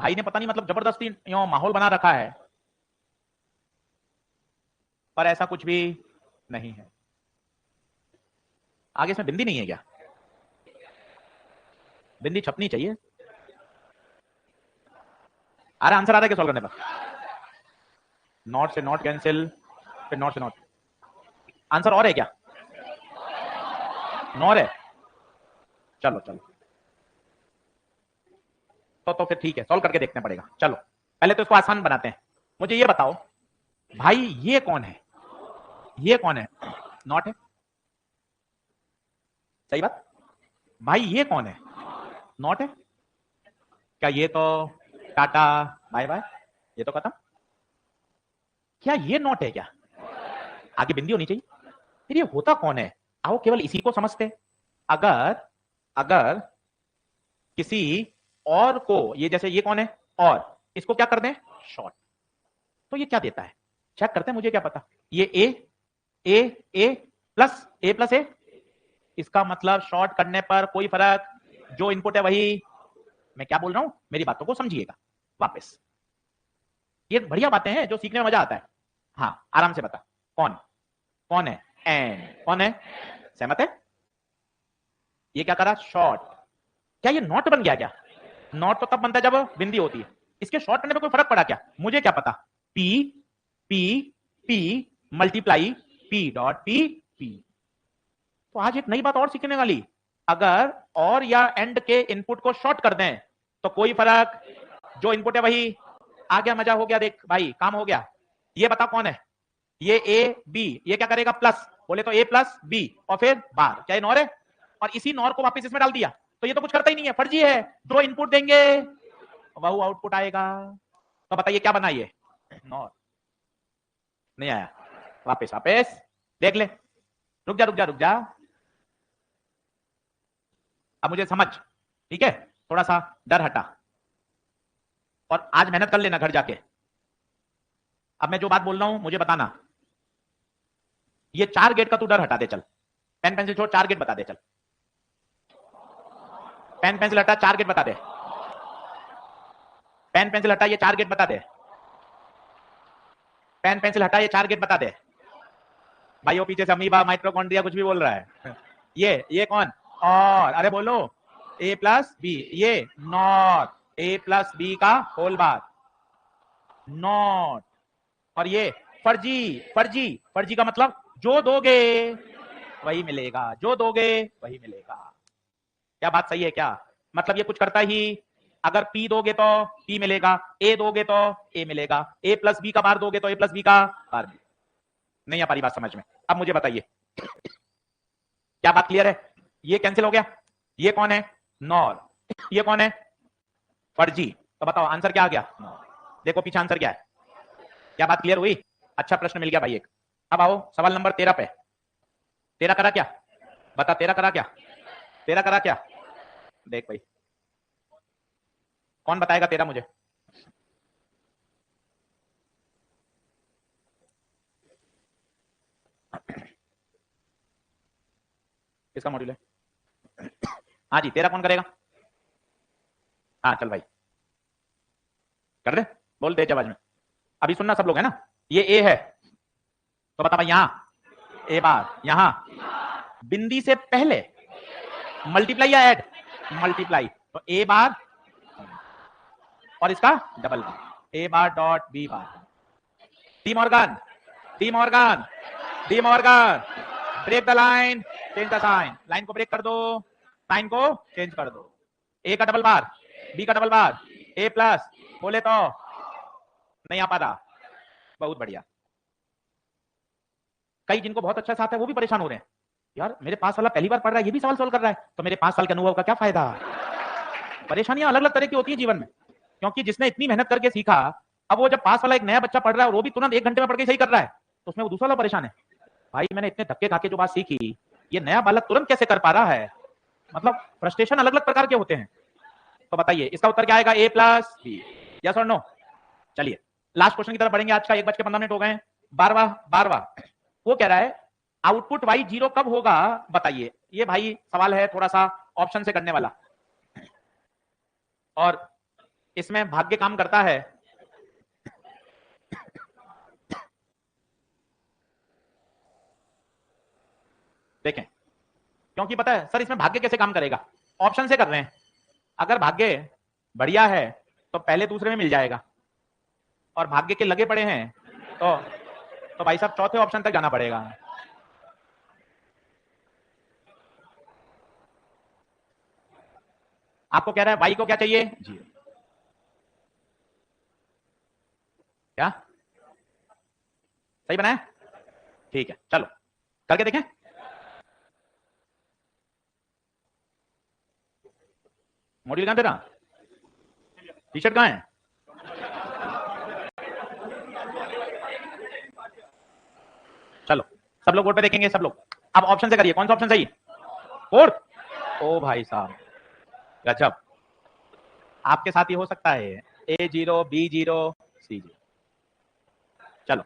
भाई ने पता नहीं मतलब जबरदस्ती यूं माहौल बना रखा है, पर ऐसा कुछ भी नहीं है। आगे इसमें बिंदी नहीं है क्या? बिंदी छपनी चाहिए। अरे आंसर आ रहा है क्या सॉल्व करने पर? नॉट से नॉट कैंसिल, फिर नॉट से नॉट। आंसर और है क्या? नॉर है। चलो चलो, तो फिर ठीक है, सॉल्व करके देखना पड़ेगा। चलो पहले तो इसको आसान बनाते हैं। मुझे ये बताओ भाई, ये कौन है? ये कौन है? नॉट है, सही बात। भाई ये कौन है? नॉट है। क्या ये तो टाटा बाय बाय, ये तो खत्म। क्या ये नॉट है क्या? आगे बिंदी होनी चाहिए। फिर ये होता कौन है? आओ केवल इसी को समझते। अगर अगर किसी और को, ये जैसे ये कौन है? और इसको क्या कर दें? शॉर्ट, तो ये क्या देता है? चेक करते हैं, मुझे क्या पता। ये ए प्लस ए, इसका मतलब शॉर्ट करने पर कोई फर्क, जो इनपुट है वही। मैं क्या बोल रहा हूं, मेरी बातों को समझिएगा वापस। ये बढ़िया बातें हैं जो सीखने में मजा आता है। हाँ आराम से बता, कौन कौन है? एंड कौन है? सहमत है? ये क्या करा? शॉर्ट। क्या ये नॉट बन गया क्या? नॉट तो तब बनता है जब बिंदी होती है। इसके शॉर्ट करने में कोई फर्क पड़ा क्या? मुझे क्या पता। P P P multiply P dot P P. तो आज एक नई बात और सीखने वाली। अगर और या एंड के इनपुट को शॉर्ट कर दें तो कोई फर्क, जो इनपुट है वही। आ गया, मजा हो गया, देख भाई काम हो गया। ये बता कौन है? ये ए बी, ये क्या करेगा? प्लस, बोले तो ए प्लस बी और फिर बार। क्या ये नॉर है? और इसी नॉर को वापस इसमें डाल दिया, तो ये तो कुछ करता ही नहीं है, फर्जी है। जो इनपुट देंगे वह आउटपुट आएगा। तो बताइए क्या बना ये? नॉर। नहीं आया, वापस वापस देख ले। रुक जा रुक जा रुक जा, अब मुझे समझ, ठीक है? थोड़ा सा डर हटा, और आज मेहनत कर लेना घर जाके। अब मैं जो बात बोल रहा हूं मुझे बताना। ये 4 गेट का तू डर हटा दे, चल। पेन पेंसिल छोड़, 4 गेट बता दे, चल। पेन पेंसिल हटा, 4 गेट बता दे। पेन पेंसिल हटा, ये 4 गेट बता दे। पेन पेंसिल हटा, ये 4 गेट बता दे। भाइयों पीछे से अमीबा माइट्रोकॉन्ड्रिया कुछ भी बोल रहा है। ये कौन? और अरे बोलो, ए प्लस बी, ये नॉट ए प्लस बी का होल बार, नॉट। और ये फर्जी, फर्जी फर्जी का मतलब जो दोगे वही मिलेगा, जो दोगे वही मिलेगा। क्या बात सही है क्या? मतलब ये कुछ करता ही, अगर P दोगे तो P मिलेगा, A दोगे तो A मिलेगा, A प्लस बी का बार दोगे तो A प्लस बी का बार भी। नहीं आ पा रही बात समझ में? अब मुझे बताइए, क्या बात क्लियर है? ये कैंसिल हो गया। ये कौन है? नॉर। ये कौन है? फर्जी। तो बताओ आंसर क्या आ गया? देखो पीछे आंसर क्या है। क्या बात क्लियर हुई? अच्छा प्रश्न मिल गया भाई एक। अब आओ सवाल नंबर 13 पे। 13 करा क्या? बता 13 करा क्या? 13 करा क्या? देख भाई, कौन बताएगा 13 मुझे? किसका मॉड्यूल है? हाँ जी, 13 कौन करेगा? हाँ चल भाई कर दे, बोल तेज आवाज में। अभी सुनना सब लोग, है ना? ये ए है, तो बता भाई यहां ए बार, यहां बिंदी से पहले मल्टीप्लाई या ऐड? मल्टीप्लाई, तो ए बार और इसका double bar, A bar dot B bar. De Morgan, De Morgan, De Morgan, break the line, change the sign. Line को ब्रेक कर दो, साइन को चेंज कर दो। ए का डबल बार, बी का डबल बार, ए प्लस, बोले तो नहीं आ पा रहा। बहुत बढ़िया। कई जिनको बहुत अच्छा साथ है वो भी परेशान हो रहे हैं, यार मेरे पास वाला पहली बार पढ़ रहा है, ये भी सवाल सोल्व कर रहा है, तो मेरे 5 साल के अनुभव का क्या फायदा? परेशानियां अलग अलग तरह की होती है जीवन में, क्योंकि जिसने इतनी मेहनत करके सीखा, अब वो जब पास वाला एक नया बच्चा पढ़ रहा है और वो भी तुरंत 1 घंटे में पढ़ के सही कर रहा है, तो उसमें वो दूसरा वाला परेशान है। भाई मैंने इतने धक्के खा के जो बात सीखी, ये नया बालक तुरंत कैसे कर पा रहा है? मतलब फ्रस्ट्रेशन अलग अलग प्रकार के होते हैं। तो बताइए इसका उत्तर क्या आएगा? ए प्लस बी, यस और नो? चलिए लास्ट क्वेश्चन की तरफ बढ़ेंगे। आज का 1:15 हो गए। 12वां वो कह रहा है आउटपुट y 0 कब होगा बताइए। ये भाई सवाल है थोड़ा सा ऑप्शन से करने वाला, और इसमें भाग्य काम करता है। देखें, क्योंकि पता है सर इसमें भाग्य कैसे काम करेगा, ऑप्शन से कर रहे हैं। अगर भाग्य बढ़िया है तो पहले दूसरे में मिल जाएगा, और भाग्य के लगे पड़े हैं तो भाई साहब चौथे ऑप्शन तक जाना पड़ेगा। आपको कह रहा है वाई को क्या चाहिए, जीरो। क्या सही बनाया? ठीक है, चलो करके देखें। मॉड्यूल कहां तेरा, टी शर्ट कहां है? चलो सब लोग बोर्ड पे देखेंगे, सब लोग। अब ऑप्शन से करिए, कौन सा ऑप्शन सही? फोर्थ। ओ भाई साहब गजब, आपके साथ ये हो सकता है, ए जीरो, बी जीरो, सी जीरो। चलो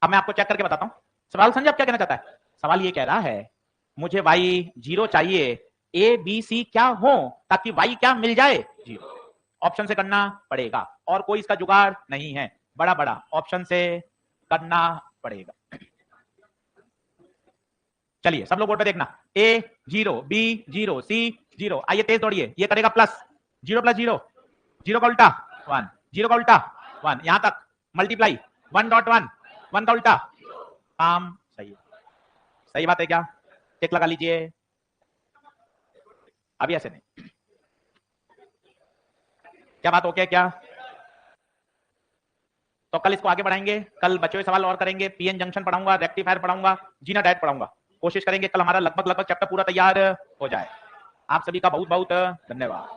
अब मैं आपको चेक करके बताता हूं। सवाल समझे आप क्या कहना चाहता है? सवाल ये कह रहा है मुझे वाई जीरो चाहिए, ए बी सी क्या हो ताकि वाई क्या मिल जाए, जीरो। ऑप्शन से करना पड़ेगा और कोई इसका जुगाड़ नहीं है, बड़ा बड़ा ऑप्शन से करना पड़ेगा। चलिए सब लोग बोर्ड पे देखना, ए जीरो, बी जीरो, सी जीरो। आइए तेज दौड़िए, ये करेगा plus, zero plus zero, zero का उल्टा वन, जीरो का उल्टा वन, यहां तक multiply, one dot one, one का उल्टा, काम सही है। सही बात है क्या? टिक लगा लीजिए। अभी ऐसे नहीं, क्या बात हो गया क्या? तो कल इसको आगे बढ़ाएंगे, कल बचे हुए सवाल और करेंगे, पीएन जंक्शन पढ़ाऊंगा, रेक्टिफायर पढ़ाऊंगा, जीना डायट पढ़ाऊंगा। कोशिश करेंगे कल हमारा लगभग चैप्टर पूरा तैयार हो जाए। आप सभी का बहुत बहुत धन्यवाद।